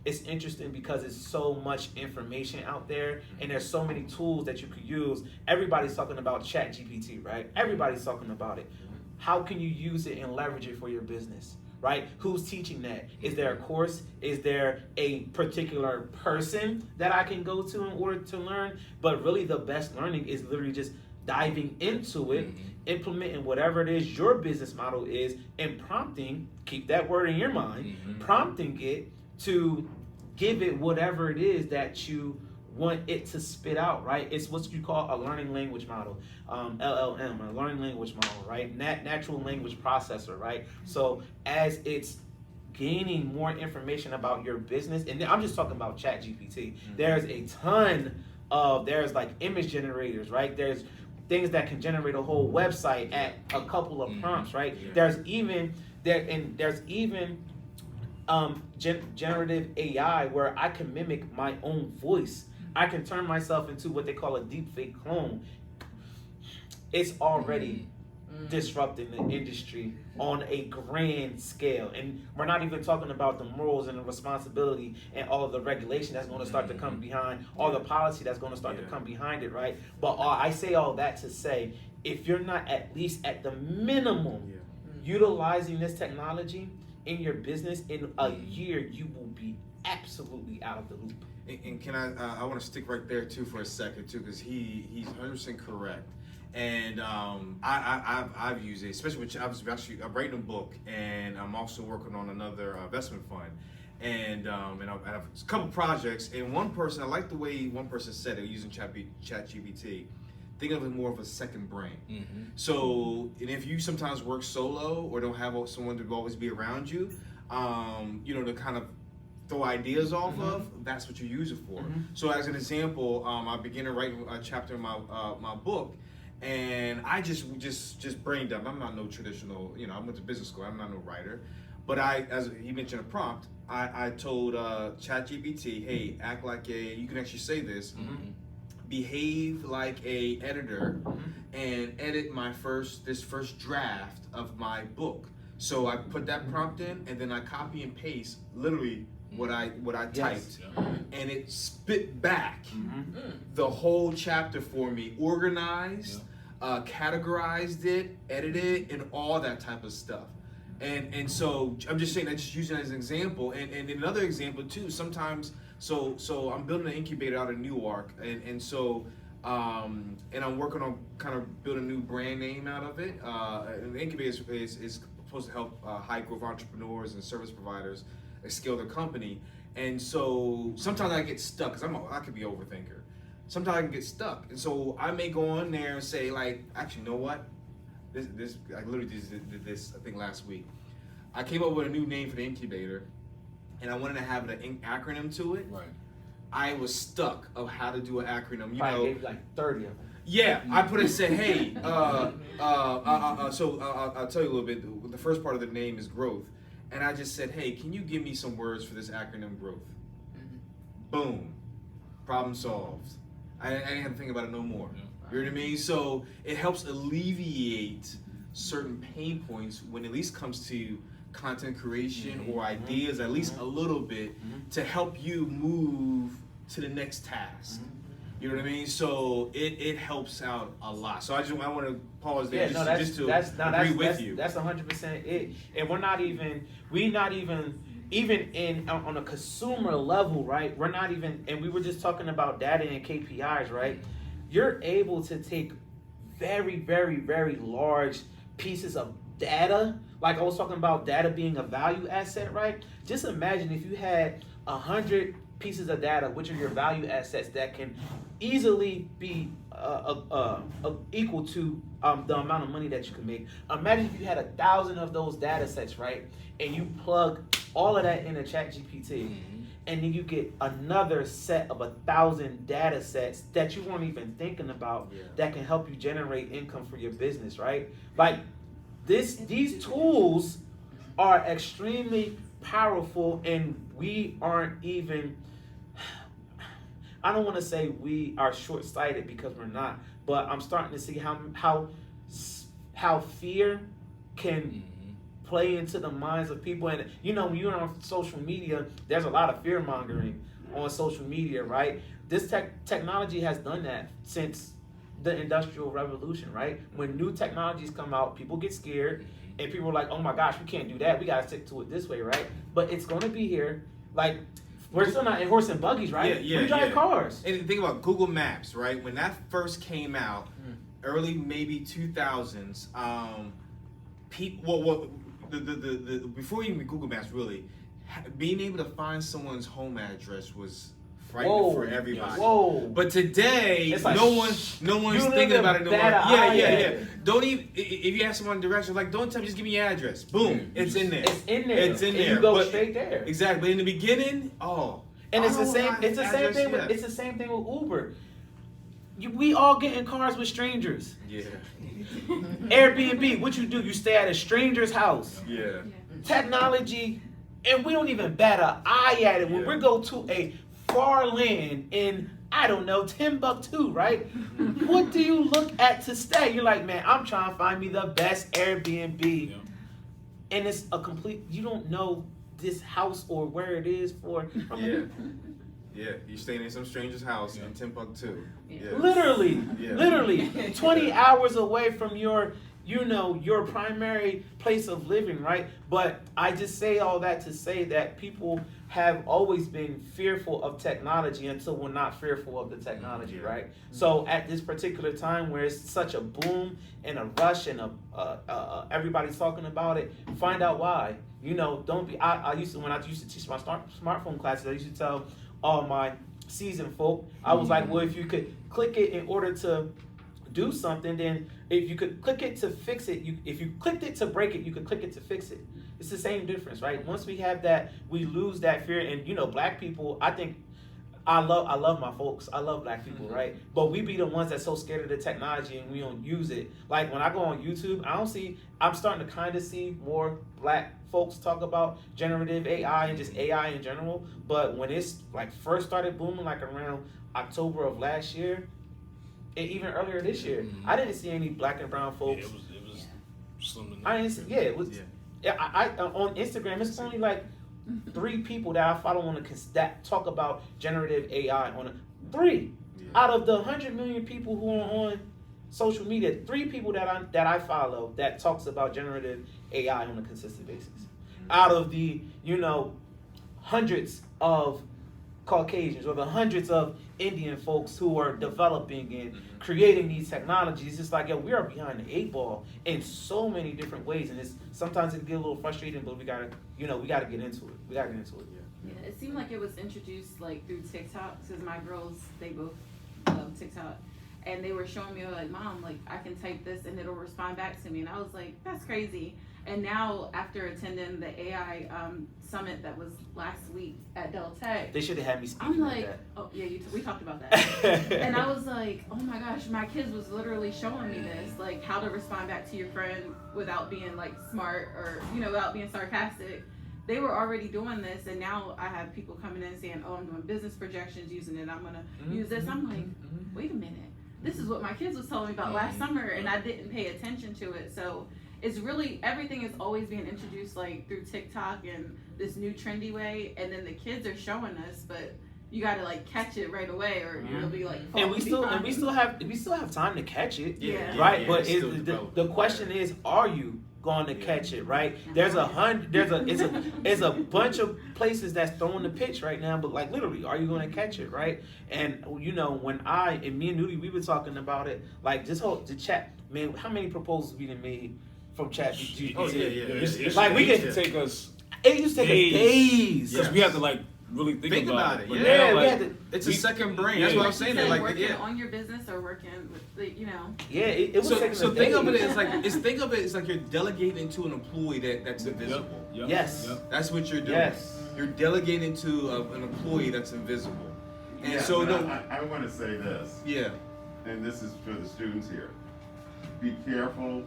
it's interesting because there's so much information out there and there's so many tools that you could use. Everybody's talking about ChatGPT, right? Everybody's talking about it. How can you use it and leverage it for your business, right? Who's teaching that? Is there a course? Is there a particular person that I can go to in order to learn? But really the best learning is literally just diving into it, implementing whatever it is your business model is, and prompting, keep that word in your mind, prompting it to give it whatever it is that you want it to spit out, right? It's what you call a learning language model, LLM, a learning language model, right? Natural language processor, right? So as it's gaining more information about your business, and I'm just talking about ChatGPT, there's a ton of, there's like image generators, right? There's things that can generate a whole website at a couple of prompts, right? There's even generative AI where I can mimic my own voice. I can turn myself into what they call a deepfake clone. It's already disrupting the industry on a grand scale. And we're not even talking about the morals and the responsibility and all of the regulation that's going to start to come behind, all the policy that's going to start to come behind it, right? But I say all that to say, if you're not at least at the minimum utilizing this technology in your business, in a year, you will be absolutely out of the loop. And can I want to stick right there too for a second too, because he's 100% correct. And I've used it, especially when I'm writing a book, and I'm also working on another investment fund, and I have a couple projects. And one person, I like the way one person said it using ChatGPT. Think of it more of a second brain. So, and if you sometimes work solo or don't have someone to always be around you, to kind of throw ideas off of, that's what you use it for. So, as an example, I began to write a chapter in my book, and I just brain dump. I'm not no traditional, I went to business school. I'm not no writer, but as he mentioned a prompt, I told ChatGPT, hey, act like you can actually say this. Behave like a editor and edit this first draft of my book. So I put that prompt in, and then I copy and paste literally what I typed, and it spit back the whole chapter for me, organized, categorized it, edited, and all that type of stuff. And so I'm just saying that, just using it as an example. And another example too, sometimes, so I'm building an incubator out of Newark, and I'm working on kind of building a new brand name out of it. And the incubator is supposed to help high growth entrepreneurs and service providers scale their company. And so sometimes I get stuck, because I could be an overthinker. Sometimes I can get stuck, and so I may go on there and say, like, actually, you know what? This I literally did this I think last week. I came up with a new name for the incubator, and I wanted to have an acronym to it. Right. I was stuck of how to do an acronym. I gave you like 30 of them. Yeah, I put it and said, hey, so I'll tell you a little bit. The first part of the name is growth, and I just said, hey, can you give me some words for this acronym growth? Boom, problem solved. I didn't have to think about it no more. You know what I mean? So it helps alleviate certain pain points when it at least comes to content creation or ideas, at least a little bit, to help you move to the next task. You know what I mean? So it helps out a lot. So I want to pause there just to agree with you. That's 100% it. And we're not even in on a consumer level, right? We're not even, and we were just talking about data and KPIs, right? You're able to take very, very, very large pieces of data. Like I was talking about data being a value asset, right? Just imagine if you had 100 pieces of data, which are your value assets that can easily be equal to the amount of money that you can make. Imagine if you had 1,000 of those data sets, right? And you plug all of that in a chat GPT. And then you get another set of 1,000 data sets that you weren't even thinking about that can help you generate income for your business, right? Like these tools are extremely powerful, and we aren't even, I don't want to say we are short-sighted because we're not, but I'm starting to see how fear can play into the minds of people. And you know, when you're on social media, there's a lot of fear mongering on social media, right? This technology has done that since the Industrial Revolution, right? When new technologies come out, people get scared, and people are like, oh my gosh, we can't do that, we gotta stick to it this way, right? But it's gonna be here. Like, we're still not in horse and buggies, right? We drive cars. And think about Google Maps, right? When that first came out, early maybe 2000s, people, before even Google Maps, really, being able to find someone's home address was frightening for everybody. But today, it's like, no one's thinking about it no more. Yeah. Don't even, if you ask someone directions, like, don't tell me, just give me your address. Boom, it's in there. It's in there. You go straight there. Exactly. But in the beginning, and it's the same thing with Uber. We all get in cars with strangers. Yeah. Airbnb, what you do? You stay at a stranger's house. Yeah. Technology, and we don't even bat an eye at it. When we go to a far land in, I don't know, Timbuktu, right? What do you look at to stay? You're like, man, I'm trying to find me the best Airbnb. Yeah. And it's a complete, you don't know this house or where it is for. Yeah, you're staying in some stranger's house in Timbuktu. Yeah. Literally, 20 hours away from your primary place of living, right? But I just say all that to say that people have always been fearful of technology until we're not fearful of the technology, right? So at this particular time where it's such a boom and a rush and everybody's talking about it, find out why. You know, don't be. When I used to teach my smartphone classes, I used to tell all my seasoned folk, I was like, well, if you could click it in order to do something, then if you could click it to fix it, if you clicked it to break it, you could click it to fix it. It's the same difference, right? Once we have that, we lose that fear. And you know, black people, I think, I love my folks. I love black people, right? But we be the ones that's so scared of the technology and we don't use it. Like when I go on YouTube, I'm starting to kind of see more black folks talk about generative AI and just AI in general. But when it's like first started booming, like around October of last year, and even earlier this year, I didn't see any black and brown folks. It was slim. I didn't see, it was. Yeah, I on Instagram, it's only like 3 people that I follow that talk about generative AI on 3 out of the 100 million people who are on social media. 3 people that I follow that talks about generative AI on a consistent basis. Out of the hundreds of Caucasians or the hundreds of Indian folks who are developing and creating these technologies, it's like, we are behind the 8 ball in so many different ways, and sometimes it get a little frustrating, but we gotta get into it. Yeah, it seemed like it was introduced like through TikTok, because my girls, they both love TikTok, and they were showing me like, Mom, like I can type this and it'll respond back to me, and I was like, that's crazy. And now, after attending the AI summit that was last week at Del Tech, they should have had me speak. I'm like, oh yeah, we talked about that. And I was like, oh my gosh, my kids was literally showing me this, like how to respond back to your friend without being like smart or without being sarcastic. They were already doing this, and now I have people coming in saying, oh, I'm doing business projections using it. I'm gonna use this. I'm like, wait a minute, this is what my kids was telling me about last summer, and I didn't pay attention to it. So it's really, everything is always being introduced like through TikTok and this new trendy way, and then the kids are showing us, but you gotta like catch it right away, or you'll be like, and we still have time to catch it, right? Yeah, but the question is, are you going to catch it, right? It's a bunch of places that's throwing the pitch right now, but like literally, are you going to catch it, right? And me and Newdy, we were talking about it, like the chat, man, how many proposals we done made from chat GPT? It's like we can take us. It used to take us days. Because we have to like really think about it. But Yeah, now, we like, had to. it's a second brain. Yeah, That's what I'm Like you saying. said, Like, working yeah. on your business or working with the, you know. Yeah, it was taking So a think day. of it as like think of it as like you're delegating to an employee that's invisible. Yep. Yes. Yep. That's what you're doing. Yes. You're delegating to an employee that's invisible. And Yeah, so but no, I want to say this, yeah. and this is for the students here. Be careful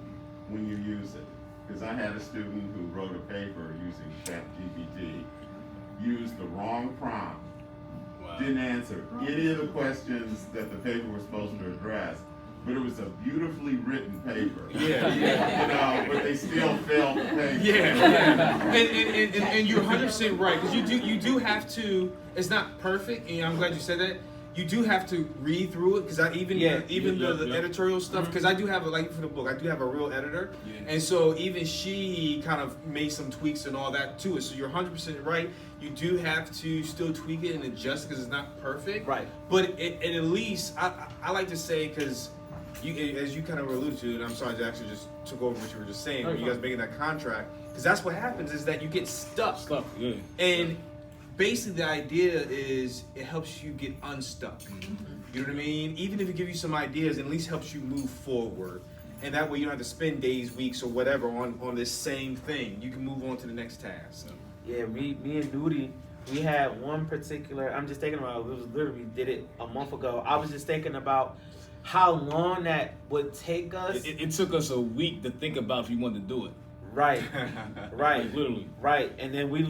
when you use it. Because I had a student who wrote a paper using ChatGPT, used the wrong prompt, Wow. didn't answer any of the questions that the paper was supposed to address, but it was a beautifully written paper. Yeah, yeah. You know, but they still failed the paper. Yeah, and you're 100% right, because you do have to. It's not perfect, and I'm glad you said that. You do have to read through it, because the editorial stuff, because I do have like for the book, I do have a real editor, and so even she kind of made some tweaks and all that to it. So you're 100% right. You do have to still tweak it and adjust because it's not perfect. Right. But it at least I like to say, because you, as you kind of alluded to, and I'm sorry, I actually just took over what you were just saying, when you guys making that contract, because that's what happens is that you get stuck. Yeah. And basically the idea is it helps you get unstuck. You know what I mean? Even if it gives you some ideas, it at least helps you move forward. And that way you don't have to spend days, weeks, or whatever on this same thing. You can move on to the next task. Yeah, me and Newdy, we had one particular. I'm just thinking about. It was literally did it a month ago. I was just thinking about how long that would take us. It took us a week to think about if you wanted to do it. Right, right, Like, literally. right. And then we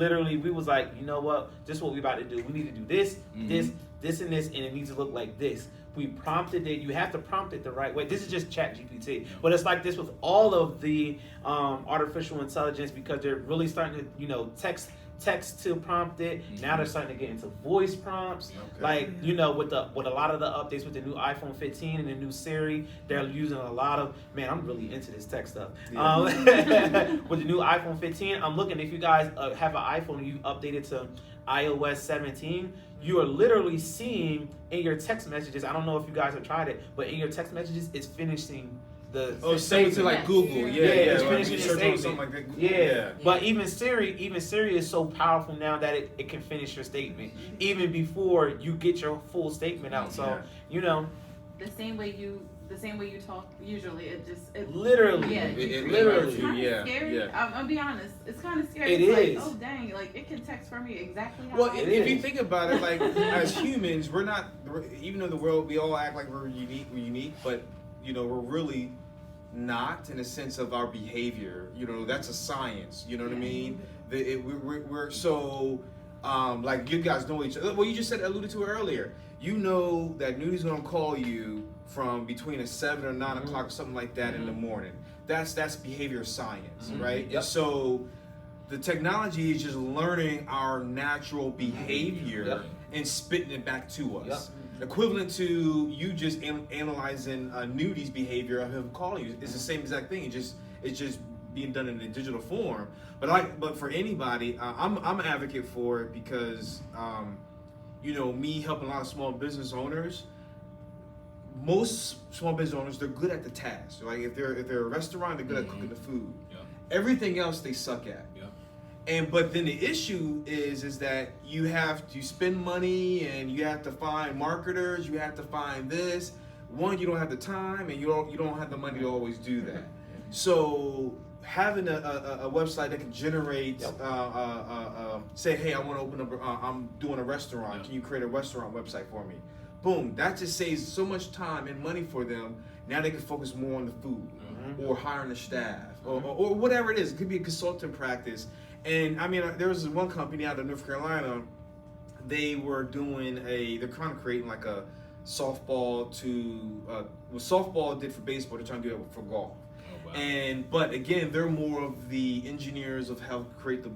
was like, you know what? This is what we about to do. We need to do this, this, and this, and it needs to look like this. We prompted it. You have to prompt it the right way. This is just ChatGPT, but it's like this with all of the artificial intelligence, because they're really starting to, text to prompt it. Now they're starting to get into voice prompts. Okay. Like, with a lot of the updates with the new iPhone 15 and the new Siri, they're using a lot of, man, I'm really into this tech stuff. Yeah. With the new iPhone 15, I'm looking, if you guys have an iPhone and you update it to iOS 17, you are literally seeing in your text messages, I don't know if you guys have tried it, but in your text messages, it's finishing the same to like Google, it's like finishing you the search on statement. something like that. Yeah. But even Siri is so powerful now that it can finish your statement even before you get your full statement out. So The same way you talk usually, it literally, yeah, literally, it's kind of yeah, scary. yeah. I'll be honest, it's kind of scary. It It's is. like, oh dang, like it can text for me exactly how Well, I if you think about it, like as humans, we're not. Even though the world, we all act like we're unique, but we're really not in a sense of our behavior. That's a science. You know what I mean? We're so like you guys know each other. Well, you just alluded to it earlier. You know that Newdy's gonna call you from between 7 or 9 o'clock or something like that in the morning. That's behavior science, right? Yep. And so the technology is just learning our natural behavior and spitting it back to us. Equivalent to you just analyzing Newdy's behavior of him calling you. It's the same exact thing. It's just being done in a digital form. But for anybody, I'm an advocate for it because me helping a lot of small business owners. Most small business owners, they're good at the task. Like if they're a restaurant, they're good at cooking the food. Yeah. Everything else they suck at. Yeah. But then the issue is that you have to spend money and you have to find marketers, you have to find this. One, you don't have the time, and you don't have the money to always do that. So having a website that can generate, say, hey, I want to open up, I'm doing a restaurant. Can you create a restaurant website for me? Boom, that just saves so much time and money for them. Now they can focus more on the food or hiring the staff or whatever it is. It could be a consulting practice. And I mean, there was one company out of North Carolina. They were they're kind of creating like a softball what softball did for baseball. They're trying to do it for golf. Oh, wow. But again, they're more of the engineers of how to create the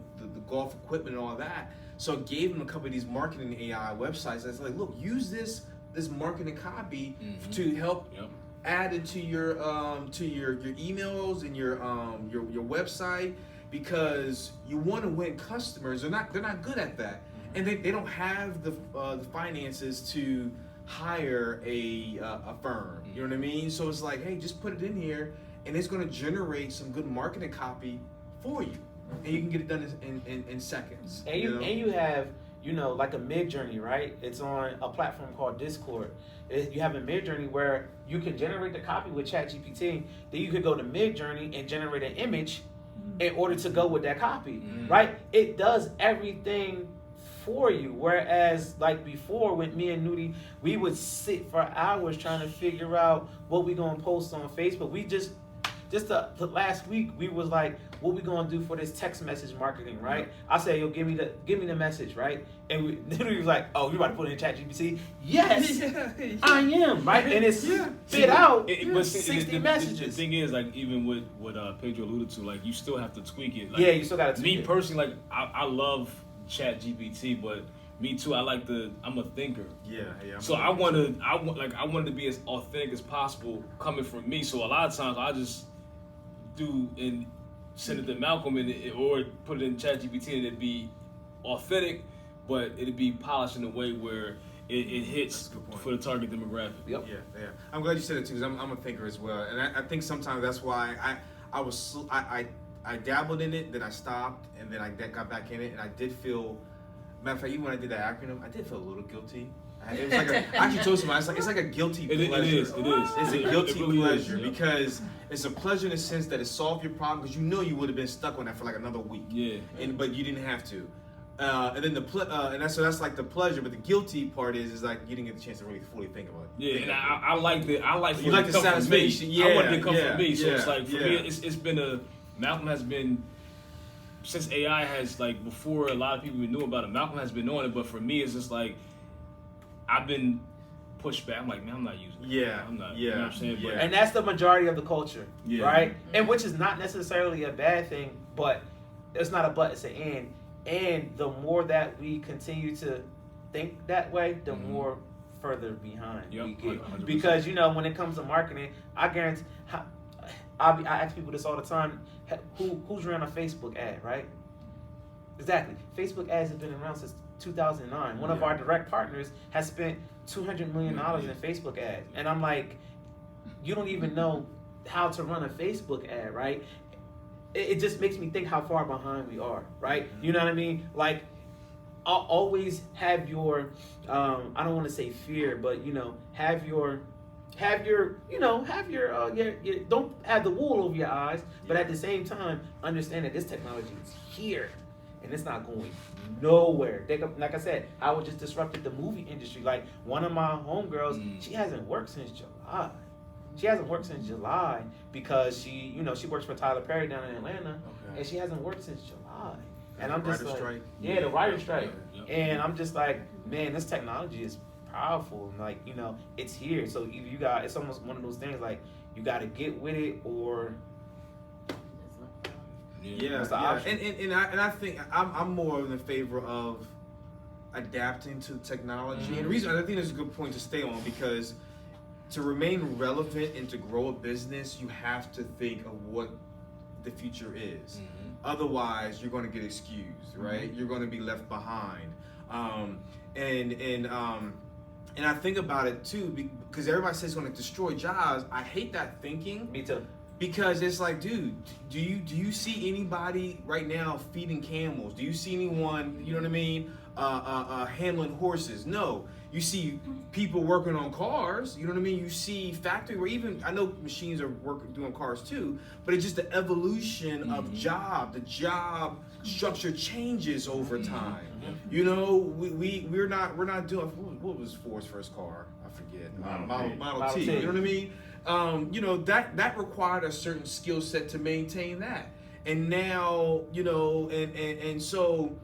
golf equipment and all that. So it gave them a couple of these marketing AI websites that's like, look, use this marketing copy to help add it to your emails and your website, because you want to win customers. They're not good at that, and they don't have the finances to hire a firm. You know what I mean? So it's like, hey, just put it in here, and it's going to generate some good marketing copy for you, and you can get it done in seconds. And you have you know, like a Mid-Journey, right? It's on a platform called Discord. You have a Mid-Journey where you can generate the copy with ChatGPT. Then you could go to Mid-Journey and generate an image in order to go with that copy, right? It does everything for you. Whereas, like before, with me and Newdy, we would sit for hours trying to figure out what we gonna post on Facebook. We just the last week we was like, what we gonna do for this text message marketing, right? I said, yo, give me the message, right? And we literally was like, oh, you about to put it in ChatGPT? Yes, I am, right? And it's spit out 60 messages. The thing is, like, even with what Pedro alluded to, like, you still have to tweak it. Like, yeah, you still gotta tweak it. Me personally, like, I love ChatGPT, but me too. I'm a thinker. Yeah. So I wanted to be as authentic as possible coming from me. So a lot of times I just do and send it to Malcolm or put it in ChatGPT and it'd be authentic, but it'd be polished in a way where it hits for the target demographic. Yep. Yeah. I'm glad you said it too, because I'm a thinker as well, and I think sometimes that's why I dabbled in it, then I stopped, and then I got back in it, and I did feel. Matter of fact, even when I did that acronym, I did feel a little guilty. It was like I actually told somebody, it's like a guilty pleasure. It is. It's a guilty really pleasure is, because it's a pleasure in the sense that it solved your problem, because you know you would have been stuck on that for like another week. Yeah. But you didn't have to. And then that's like the pleasure, but the guilty part is like you didn't get the chance to really fully think about it. Yeah, and I like the you like the satisfaction. Yeah, I want it to come from me. So yeah, it's like for me, it's been Malcolm has been, since AI has, like, before a lot of people knew about it, Malcolm has been on it, but for me it's just like I've been pushed back. I'm like, man, I'm not using it. Yeah. I'm not. Yeah. You know what I'm saying? Yeah. But, And that's the majority of the culture, Yeah. right? And which is not necessarily a bad thing, but it's not a but, it's an and. And the more that we continue to think that way, the more further behind we get. 100%. Because, you know, when it comes to marketing, I guarantee, I ask people this all the time, who's ran a Facebook ad, right? Exactly. Facebook ads have been around since 2009. One of our direct partners has spent $200 million in Facebook ads. And I'm like, you don't even know how to run a Facebook ad, right? It just makes me think how far behind we are, right? You know what I mean? Like, I'll always have your, I don't want to say fear, but, you know, have your, don't have the wool over your eyes, but at the same time, understand that this technology is here and it's not going nowhere. Like I said, I just disrupted the movie industry. Like, one of my homegirls, she hasn't worked since July. She hasn't worked since July because she works for Tyler Perry down in Atlanta, and she hasn't worked since July. And I'm just like, the writer's strike. Yeah. And I'm just like, man, this technology is powerful. And, like, you know, it's here. So either it's almost one of those things, like, you got to get with it or. Yeah. And I think I'm more in favor of adapting to technology. And the reason I think it's a good point to stay on, because to remain relevant and to grow a business, you have to think of what the future is. Otherwise, you're going to get excused, right? You're going to be left behind. And I think about it too, because everybody says it's going to destroy jobs. I hate that thinking. Me too. Because it's like, dude, do you see anybody right now feeding camels? Do you see anyone, you know what I mean, handling horses? No. You see people working on cars, you know what I mean? You see factory where even, I know machines are doing cars too, but it's just the evolution of the job structure changes over time. You know, we're not doing, what was Ford's first car? I forget. Model T, you know what I mean? You know, that required a certain skill set to maintain that. And now, you know, and so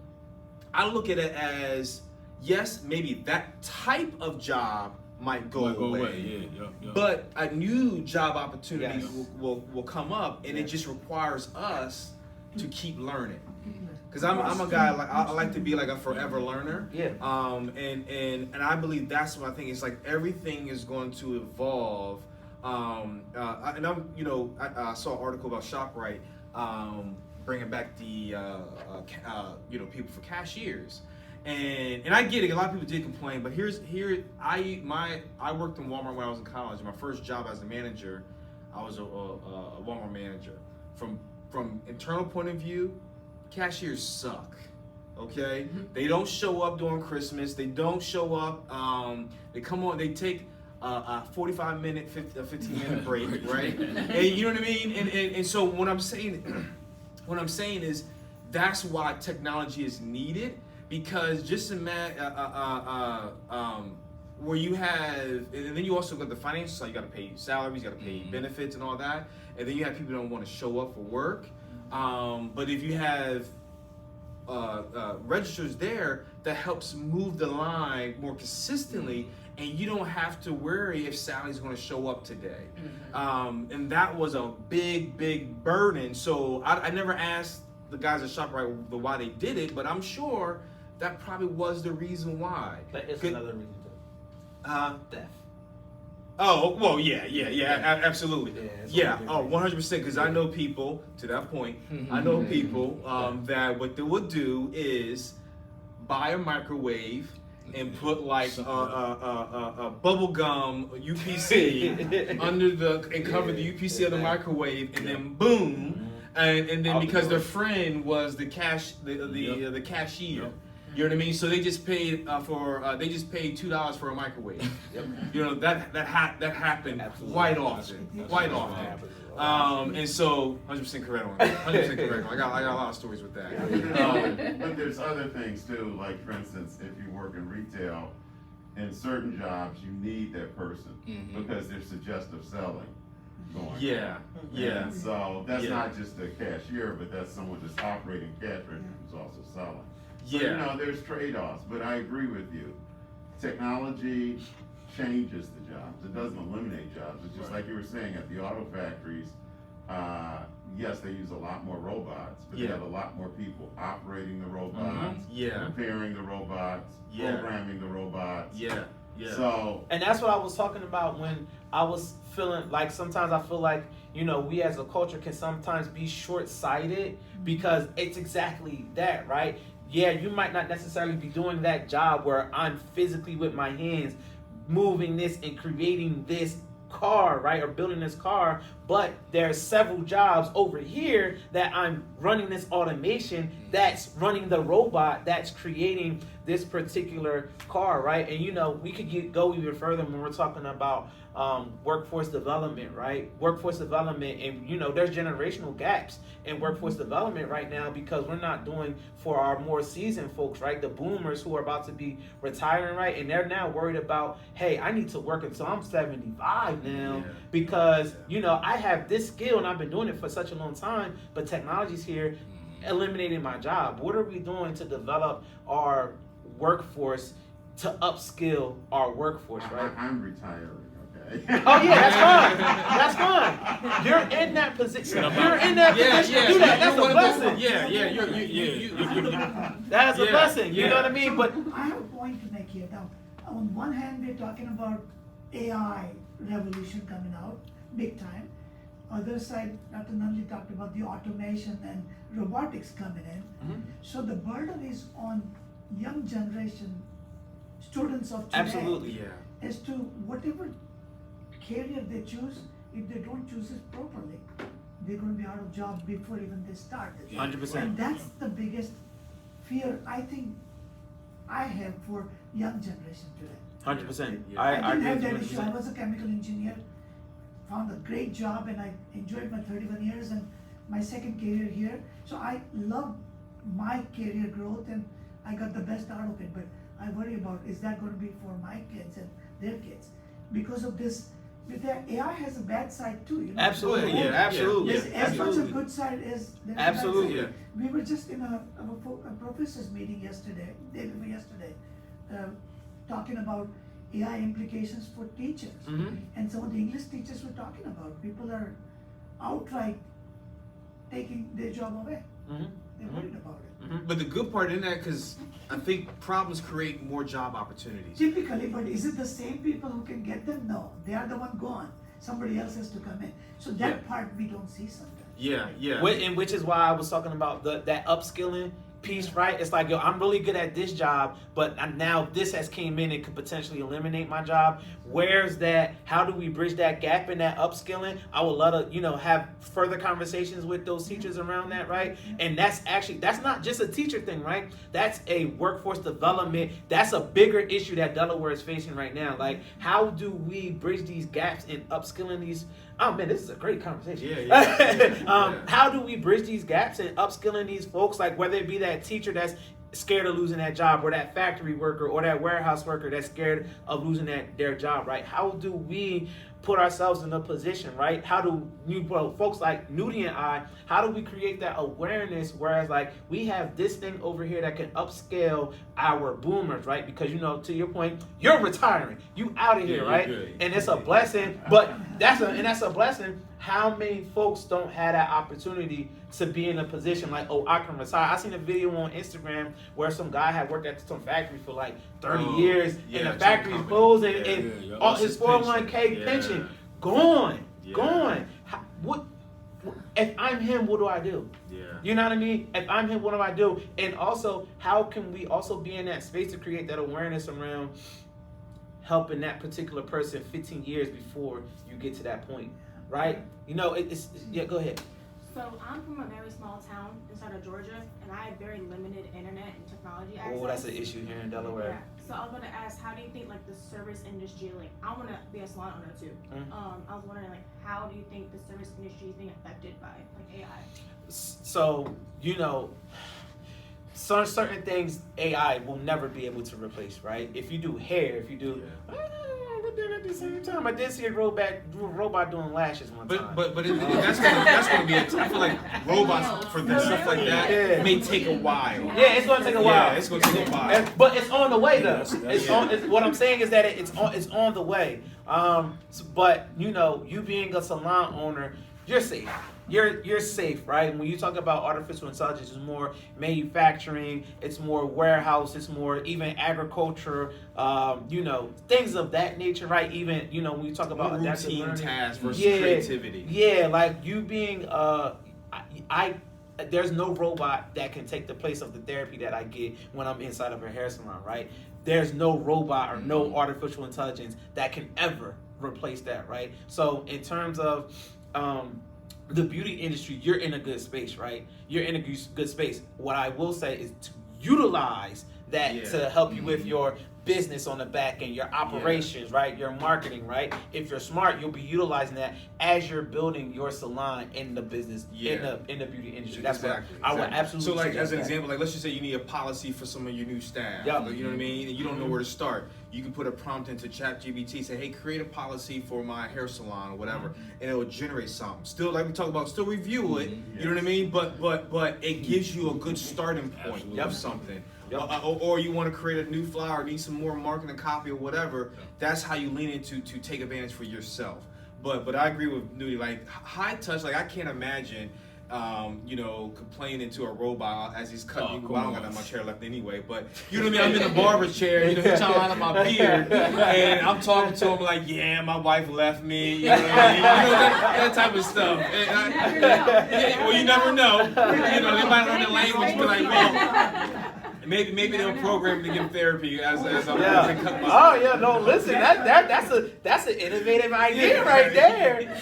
I look at it as, yes, maybe that type of job might go away. Yeah. But a new job opportunity will come up, and it just requires us to keep learning. Because I'm a guy, like, I like to be like a forever learner. Yeah. And I believe that's what I think. It's like everything is going to evolve. I saw an article about ShopRite bringing back the people for cashiers. And I get it. A lot of people did complain, but I worked in Walmart when I was in college. My first job as a manager, I was a Walmart manager. From internal point of view, cashiers suck. Okay, they don't show up during Christmas. They don't show up. They come on. They take a 45-minute, 15-minute break, right? And you know what I mean. And so what I'm saying is that's why technology is needed, because just imagine where you have, and then you also got the financial side. You got to pay salaries, you got to pay benefits and all that, and then you have people who don't want to show up for work. But if you have registers there, that helps move the line more consistently, and you don't have to worry if Sally's going to show up today. And that was a big burden. So I never asked the guys at ShopRite why they did it, but I'm sure that probably was the reason why. But it's another reason too. Theft. Oh, well, yeah, absolutely. Yeah, 100%, because I know people, to that point, I know people that what they would do is buy a microwave and put like a bubble gum UPC under and cover the UPC of the microwave, and then boom, and then because their friend was the cashier. You know what I mean? So they just paid $2 for a microwave. You know that happened quite often. And so 100% correct on that. 100% correct. I got a lot of stories with that. But there's other things too. Like for instance, if you work in retail, in certain jobs you need that person because there's suggestive selling going on. Yeah. So that's not just a cashier, but that's someone that's operating cash register who's also selling. So, you know, there's trade-offs, but I agree with you. Technology changes the jobs. It doesn't eliminate jobs. It's just like you were saying at the auto factories, yes, they use a lot more robots, but they have a lot more people operating the robots, repairing the robots, programming the robots. So, and that's what I was talking about when I was feeling like sometimes I feel like, you know, we as a culture can sometimes be short-sighted because it's exactly that, right? Yeah, you might not necessarily be doing that job where I'm physically with my hands moving this and creating this car, right, or building this car, but there are several jobs over here that I'm running this automation that's running the robot that's creating this particular car, right? And you know, we could go even further when we're talking about workforce development, right? Workforce development, and you know, there's generational gaps in workforce development right now because we're not doing for our more seasoned folks, right? The boomers who are about to be retiring, right? And they're now worried about, hey, I need to work until I'm 75 now because, you know, I have this skill and I've been doing it for such a long time, but technology's here eliminating my job. What are we doing to develop our workforce, to upskill our workforce, right? I'm retiring. Oh yeah, that's fine. You're in that position. You're in that position to do that. That's a blessing. That's a blessing. You know what I mean? But I have a point to make here. Now, on one hand, we're talking about AI revolution coming out big time. Other side, Dr. Nunley talked about the automation and robotics coming in. So the burden is on young generation students of today. absolutely, As to whatever career they choose, if they don't choose it properly, they're going to be out of job before even they start. 100%. And that's the biggest fear I think I have for young generation today. 100%. I I didn't agree have that with you issue. I 100%. was a chemical engineer, found a great job, and I enjoyed my 31 years and my second career here. So I love my career growth and I got the best out of it. But I worry about, is that going to be for my kids and their kids? Because of this, with that, AI has a bad side too. You know? Absolutely, There's as much absolutely. a good side as there's a Absolutely. bad side. We were just in a professors meeting yesterday, day before yesterday, talking about AI implications for teachers. And some of the English teachers were talking about people are outright taking their job away. They're worried about it. But the good part in that, because I think problems create more job opportunities. Typically, but is it the same people who can get them? No, they are the one gone. Somebody else has to come in. So that part we don't see sometimes. Yeah. And which is why I was talking about that upskilling piece, right? It's like, yo, I'm really good at this job, but now this has came in and could potentially eliminate my job. Where's that? How do we bridge that gap in that upskilling? I would love to, have further conversations with those teachers around that, right? And that's not just a teacher thing, right? That's a workforce development. That's a bigger issue that Delaware is facing right now. Like, how do we bridge these gaps in upskilling these? Oh man, this is a great conversation. How do we bridge these gaps in upskilling these folks? Like, whether it be that teacher that's scared of losing that job, or that factory worker, or that warehouse worker that's scared of losing their job, right? How do we put ourselves in a position, right? How do folks like Newdy and I, how do we create that awareness, whereas like we have this thing over here that can upscale our boomers, right? Because to your point, you're retiring, you out of here, right? Good. And it's a blessing, but that's a blessing. How many folks don't have that opportunity to be in a position like, oh, I can retire? I seen a video on Instagram where some guy had worked at some factory for like 30 years, and the factory's closing, and all his 401k pension gone. What if I'm him? What do I do? You know what I mean? If I'm him, what do I do? And also, how can we also be in that space to create that awareness around helping that particular person 15 years before you get to that point, right? It's go ahead. So I'm from a very small town inside of Georgia, and I have very limited internet and technology access. Oh, that's an issue here in Delaware. Yeah. So I was going to ask, how do you think like the service industry, like I want to be a salon owner too. I was wondering like, how do you think the service industry is being affected by like AI? So certain things AI will never be able to replace, right? If you do hair, if you do. At the same time, I did see a robot doing lashes one time. But that's gonna be I feel like robots for stuff like that may take a while. Yeah, it's gonna take a while. Yeah, it's gonna take a while. But it's on the way though. What I'm saying is that it's on the way. But you being a salon owner, you're safe. You're safe, right? When you talk about artificial intelligence, it's more manufacturing, it's more warehouse, it's more even agriculture, things of that nature, right? Even when you talk about adaptive routine learning, tasks versus creativity. Yeah, like you being there's no robot that can take the place of the therapy that I get when I'm inside of a hair salon, right? There's no robot or no artificial intelligence that can ever replace that, right? So in terms of the beauty industry, you're in a good space, right? You're in a good space. What I will say is to utilize that to help you with your business on the back end, your operations, right? Your marketing, right? If you're smart, you'll be utilizing that as you're building your salon in the business, in the beauty industry. That's exactly. I would absolutely. So, like as an example, like let's just say you need a policy for some of your new staff. Yeah. You know what I mean? And you don't know where to start. You can put a prompt into ChatGPT, say, "Hey, create a policy for my hair salon or whatever," and it will generate something. Still, like we talk about, still review it. You know what I mean? But it gives you a good starting point of something. Or you want to create a new flyer, need some more marketing copy or whatever. That's how you lean into to take advantage for yourself. But I agree with Newdy. Like high touch, like I can't imagine, complaining to a robot as he's cutting. Well, I don't got that much hair left anyway. But you know what I mean? I'm in the barber chair. He's trying to line up my beard, and I'm talking to him like, "Yeah, my wife left me." You know what I mean? That type of stuff. Well, you never know. They might learn the language, but like, well. Maybe they'll program to give therapy as I'm cut my. Oh yeah, no, listen, that's an innovative idea right there.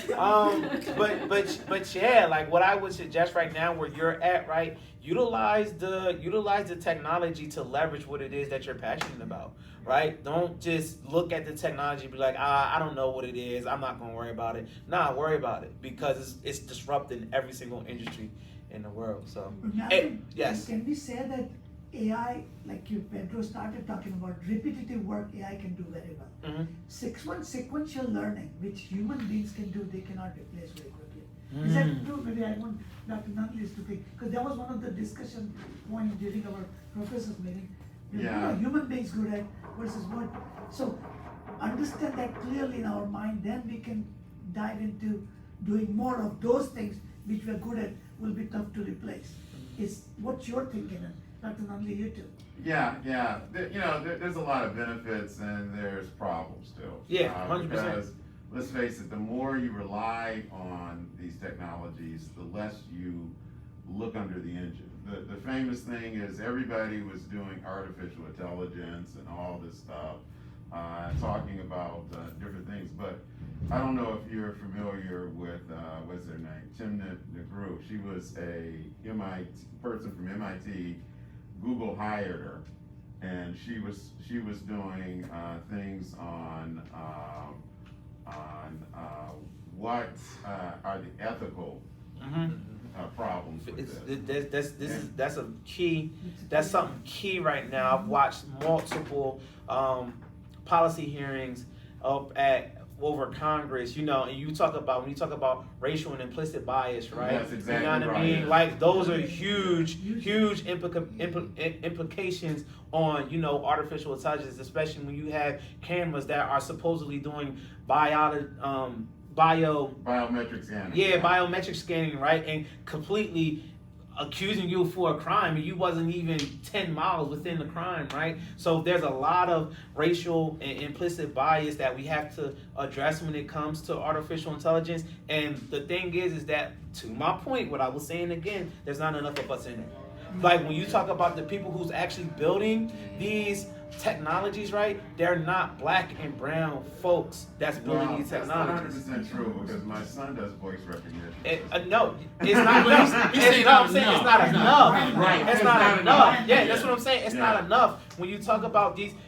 But yeah, like what I would suggest right now, where you're at, right? Utilize the technology to leverage what it is that you're passionate about, right? Don't just look at the technology and be like, I don't know what it is, I'm not gonna worry about it. Nah, worry about it because it's disrupting every single industry in the world. So yes. Can we say that AI, like Pedro started talking about, repetitive work AI can do very well. Sequential learning, which human beings can do, they cannot replace very quickly. Is that true? Maybe I want Dr. Nunley to think, because that was one of the discussion points during our professors meeting. What are human beings good at versus what? So understand that clearly in our mind, then we can dive into doing more of those things which we're good at will be tough to replace. Is what's your thinking? Dr. Nunley, you too. Yeah. There's a lot of benefits and there's problems still. Yeah, 100%. Because let's face it, the more you rely on these technologies, the less you look under the engine. the famous thing is everybody was doing artificial intelligence and all this stuff, talking about different things. But I don't know if you're familiar with what's her name, Timnit Negru. She was a MIT person from MIT. Google hired her, and she was doing things on what are the ethical problems with this. That's a key. That's something key right now. I've watched multiple policy hearings over Congress, and when you talk about racial and implicit bias, right? That's exactly you know what I mean? Like those are huge implications on artificial intelligence, especially when you have cameras that are supposedly doing biometric scanning. Yeah, biometric scanning, right? And completely accusing you for a crime and you wasn't even 10 miles within the crime, right? So there's a lot of racial and implicit bias that we have to address when it comes to artificial intelligence. And the thing is that, to my point, what I was saying again, there's not enough of us in it. Like when you talk about the people who's actually building these technologies, right? They're not black and brown folks that's building these technologies. That's not 100% true because my son does voice recognition. No, it's not. It's not enough. Right. It's not enough. Yeah, that's what I'm saying. It's not enough. When you talk about MITs,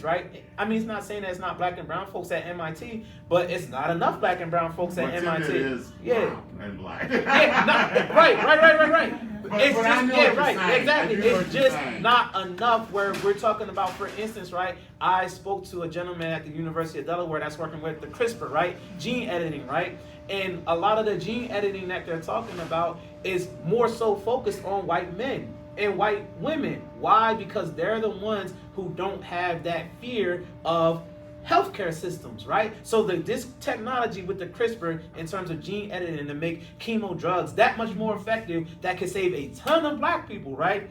right? I mean, it's not saying that it's not black and brown folks at MIT, but it's not enough black and brown folks at MIT. Is brown and black. Right. But It's just, I know what you're saying. exactly. I do know It's what you're just saying. not enough where we're talking about, for instance, right? I spoke to a gentleman at the University of Delaware that's working with the CRISPR, right? Gene editing, right? And a lot of the gene editing that they're talking about is more so focused on white men and white women. Why? Because they're the ones who don't have that fear of healthcare systems, right? So this technology with the CRISPR in terms of gene editing to make chemo drugs that much more effective, that could save a ton of black people, right?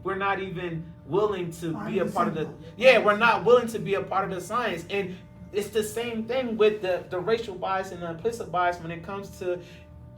We're not even willing to be a part of we're not willing to be a part of the science. And it's the same thing with the racial bias and the implicit bias when it comes to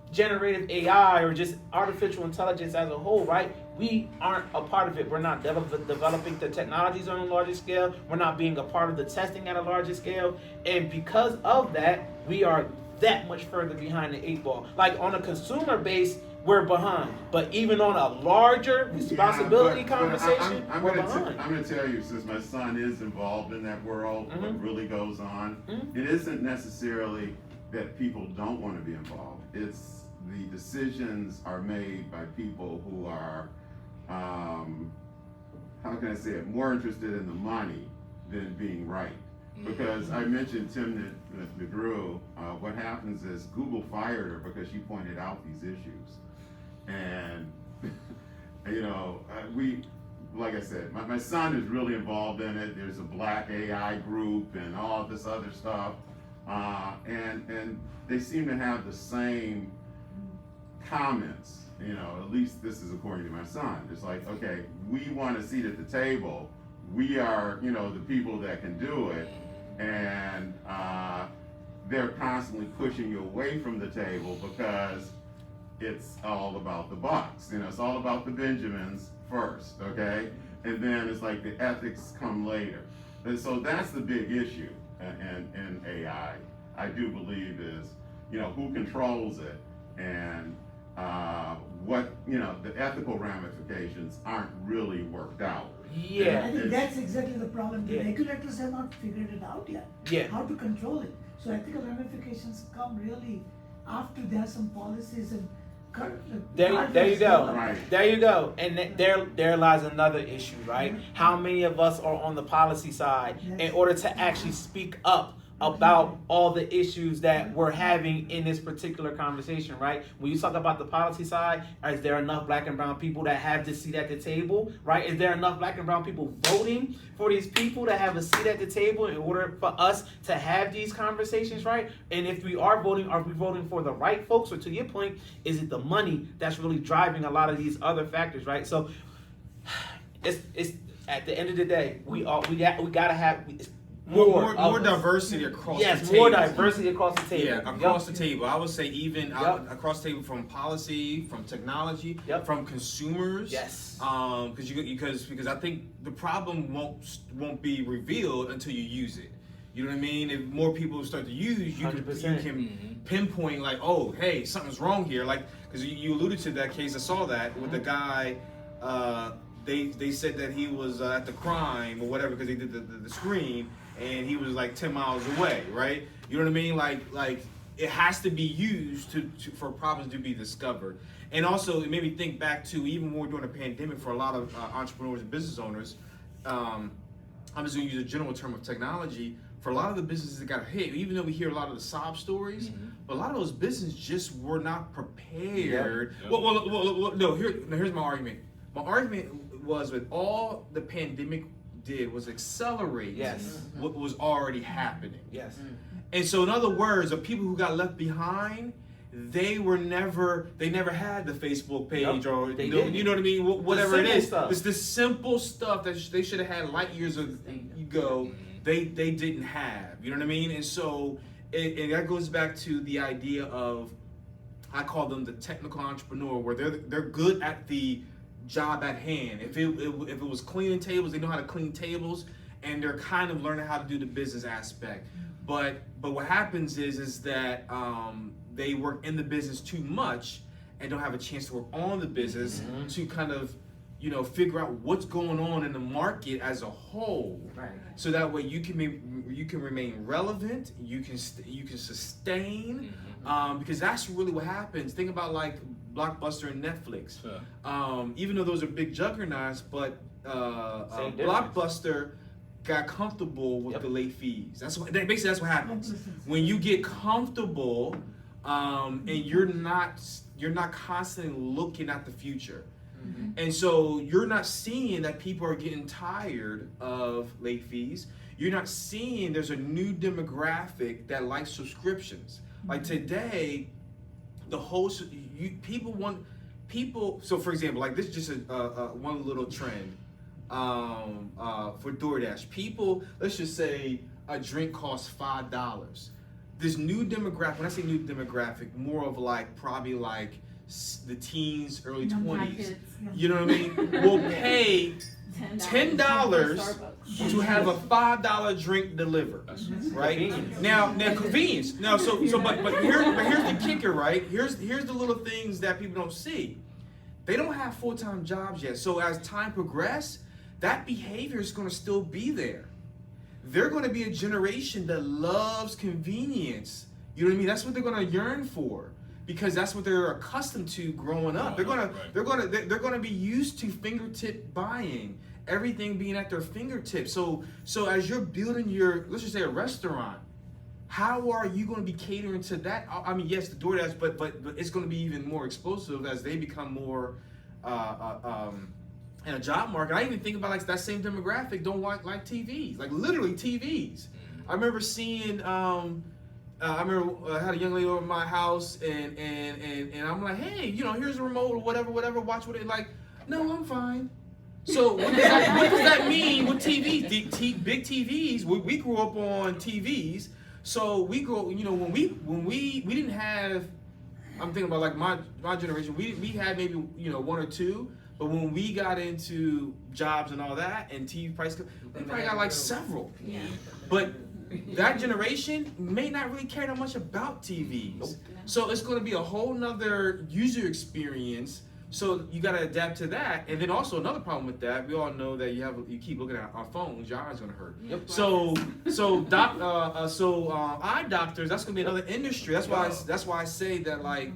generative AI or just artificial intelligence as a whole, right? We aren't a part of it. We're not developing the technologies on a larger scale. We're not being a part of the testing at a larger scale. And because of that, we are that much further behind the 8 ball. Like on a consumer base, we're behind. But even on a larger responsibility conversation, we're behind. I'm going to tell you, since my son is involved in that world, what really goes on, it isn't necessarily that people don't want to be involved. It's the decisions are made by people who are, how can I say it, more interested in the money than being right. Because I mentioned Timnit Negru, what happens is Google fired her because she pointed out these issues. And, like I said, my son is really involved in it. There's a black AI group and all this other stuff. And they seem to have the same comments, at least this is according to my son. It's like, okay, we want a seat at the table. We are, the people that can do it. And they're constantly pushing you away from the table because it's all about the bucks. It's all about the Benjamins first, okay? And then it's like the ethics come later. And so that's the big issue in AI, I do believe, is, who controls it and what, the ethical ramifications aren't really worked out. Yeah. I think that's exactly the problem. The regulators have not figured it out yet. Yeah. How to control it. So ethical ramifications come really after there are some policies and there you go. Right. There you go. And there lies another issue, right? How many of us are on the policy side in order to actually speak up about all the issues that we're having in this particular conversation, right? When you talk about the policy side, is there enough black and brown people that have this seat at the table, right? Is there enough black and brown people voting for these people to have a seat at the table in order for us to have these conversations, right? And if we are we voting for the right folks? Or to your point, is it the money that's really driving a lot of these other factors, right? So it's at the end of the day, we gotta have. more diversity across yes, the table. more diversity across the table. Yeah, across the table. I would say even across the table, from policy, from technology, from consumers. Yes. Because I think the problem won't be revealed until you use it. You know what I mean? If more people start to use, you can pinpoint like, oh, hey, something's wrong here. Like, because you alluded to that case, I saw that with the guy. They said that he was at the crime or whatever because they did the screen, and he was like 10 miles away, right? You know what I mean? Like it has to be used for problems to be discovered. And also, it made me think back to even more during the pandemic for a lot of entrepreneurs and business owners. I'm just going to use a general term of technology. For a lot of the businesses that got hit, even though we hear a lot of the sob stories, but a lot of those businesses just were not prepared. Yep. Well, no, here's my argument. My argument was with all the pandemic did was accelerate what was already happening. Yes. And so in other words, the people who got left behind, they never had the Facebook page or you know what I mean, whatever it is. Stuff. It's the simple stuff that they should have had light years ago. They didn't have. You know what I mean? And so and that goes back to the idea of, I call them the technical entrepreneur, where they're good at the job at hand. If it was cleaning tables, they know how to clean tables, and they're kind of learning how to do the business aspect. But what happens is that they work in the business too much and don't have a chance to work on the business to kind of figure out what's going on in the market as a whole. Right. So that way you can remain relevant, you can sustain, because that's really what happens. Think about like Blockbuster and Netflix. Sure. Even though those are big juggernauts, but Blockbuster got comfortable with the late fees. That's what happens. When you get comfortable, and you're not constantly looking at the future. And so you're not seeing that people are getting tired of late fees. You're not seeing there's a new demographic that likes subscriptions. Like today, the whole people. So for example, like this is just one little trend for DoorDash. People, let's just say a drink costs $5. This new demographic. When I say new demographic, more of like probably like the teens, early 20s, you know what I mean, will pay $10 to have a $5 drink delivered, right? Now convenience. Now, but here's the kicker, right? Here's the little things that people don't see. They don't have full-time jobs yet, so as time progresses, that behavior is going to still be there. They're going to be a generation that loves convenience. You know what I mean? That's what they're going to yearn for, because that's what they're accustomed to growing up. They're gonna be used to fingertip buying, everything being at their fingertips. So as you're building your, let's just say a restaurant, how are you going to be catering to that? I mean, yes, the DoorDash, but it's going to be even more explosive as they become more in a job market. I even think about like that same demographic don't like TVs, like literally TVs. I remember seeing. I remember I had a young lady over at my house, and I'm like, hey, here's a remote or whatever, watch what it like. No, I'm fine. So what does that mean with TVs? Big TVs. We grew up on TVs, so we grew. When we didn't have. I'm thinking about like my generation. We had maybe one or two, but when we got into jobs and all that and TV price, we probably got like several. Yeah. But that generation may not really care that much about TVs. Nope. So it's going to be a whole nother user experience. So you got to adapt to that. And then also another problem with that, we all know that you keep looking at our phones, your eyes going to hurt. Yep. So eye doctors, that's going to be another industry. That's why I say that like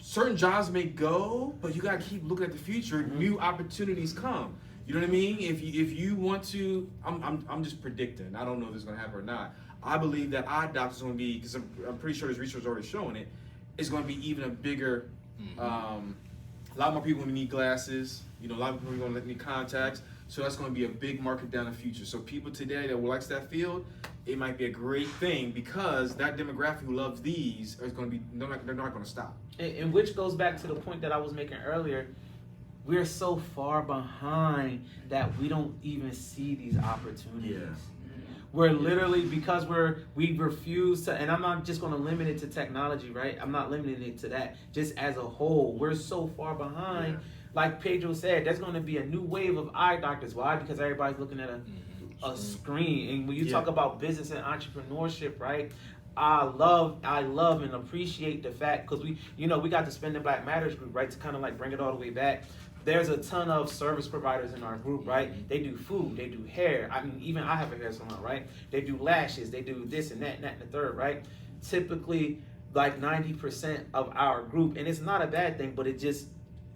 certain jobs may go, but you got to keep looking at the future. New opportunities come. You know what I mean? If you want to, I'm just predicting. I don't know if it's going to happen or not. I believe that eye doctors going to be, because I'm pretty sure there's research already showing it, it's going to be even a bigger. A lot more people going to need glasses. A lot of people are going to need contacts. So that's going to be a big market down the future. So people today that likes that field, it might be a great thing because that demographic who loves these is going to be they're not going to stop. And which goes back to the point that I was making earlier. we're so far behind that we don't even see these opportunities. We're literally, because we refuse to, and I'm not just going to limit it to technology, right? I'm not limiting it to that. Just as a whole, we're so far behind. Like Pedro said, there's going to be a new wave of eye doctors. Why? Because everybody's looking at a screen. And when you talk about business and entrepreneurship, right? I love and appreciate the fact, because we got the Spending Black Matters group, right? To kind of like bring it all the way back. There's a ton of service providers in our group, right? They do food, they do hair. I mean, even I have a hair salon, right? They do lashes, they do this and that and the third, right? Typically, like 90% of our group, and it's not a bad thing, but it just,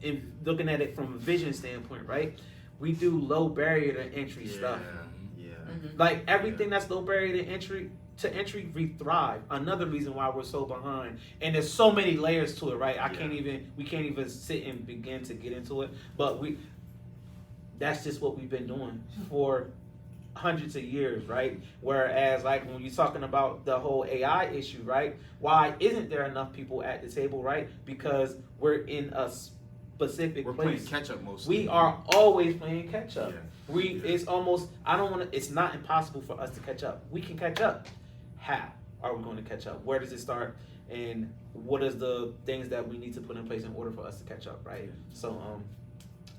in looking at it from a vision standpoint, right? We do low barrier to entry stuff. Like everything that's low barrier to entry, we thrive. Another reason why we're so behind, and there's so many layers to it, right? We can't even sit and begin to get into it. But that's just what we've been doing for hundreds of years, right? Whereas, like when you're talking about the whole AI issue, right? Why isn't there enough people at the table, right? Because we're in a specific We're place. playing catch up mostly. We are always playing catch up. Yeah. It's almost, it's not impossible for us to catch up. We can catch up. How are we going to catch up? Where does it start? And what is the things that we need to put in place in order for us to catch up, right? So,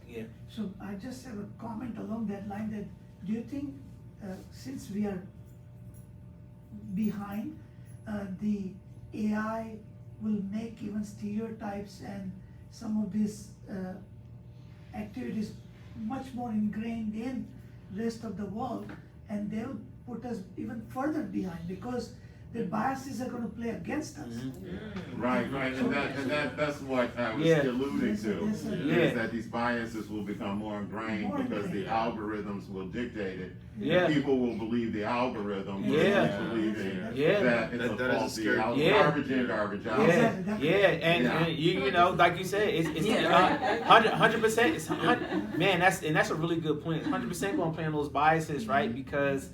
yeah. So I just have a comment along that line that, do you think, since we are behind, the AI will make even stereotypes and some of these activities much more ingrained in rest of the world, and they'll put us even further behind because the biases are going to play against us. Right, and that's what I was alluding to, is that these biases will become more ingrained because the algorithms will dictate it. People will believe the algorithm, believing that it's a faulty garbage out. And you know, like you said, it's 100%. It's man, that's a really good point. 100% going to play on those biases, right? Because,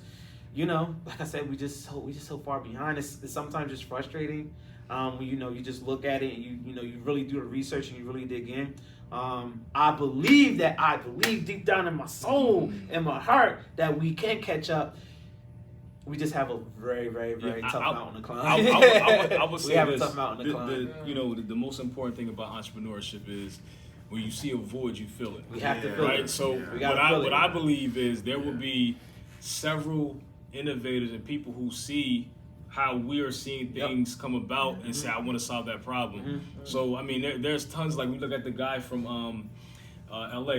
you know, like I said, we just so far behind. It's sometimes just frustrating. When you just look at it and you really do the research and you really dig in. I believe deep down in my soul and my heart that we can catch up. We just have a very, very, very tough mountain to climb. I would say we have this, a tough mountain to climb. The most important thing about entrepreneurship is when you see a void, you fill it. We have to fill it. Right? So what I believe is there will be several innovators and people who see how we are seeing things come about and say, I want to solve that problem. So, I mean, there's tons, like we look at the guy from LA,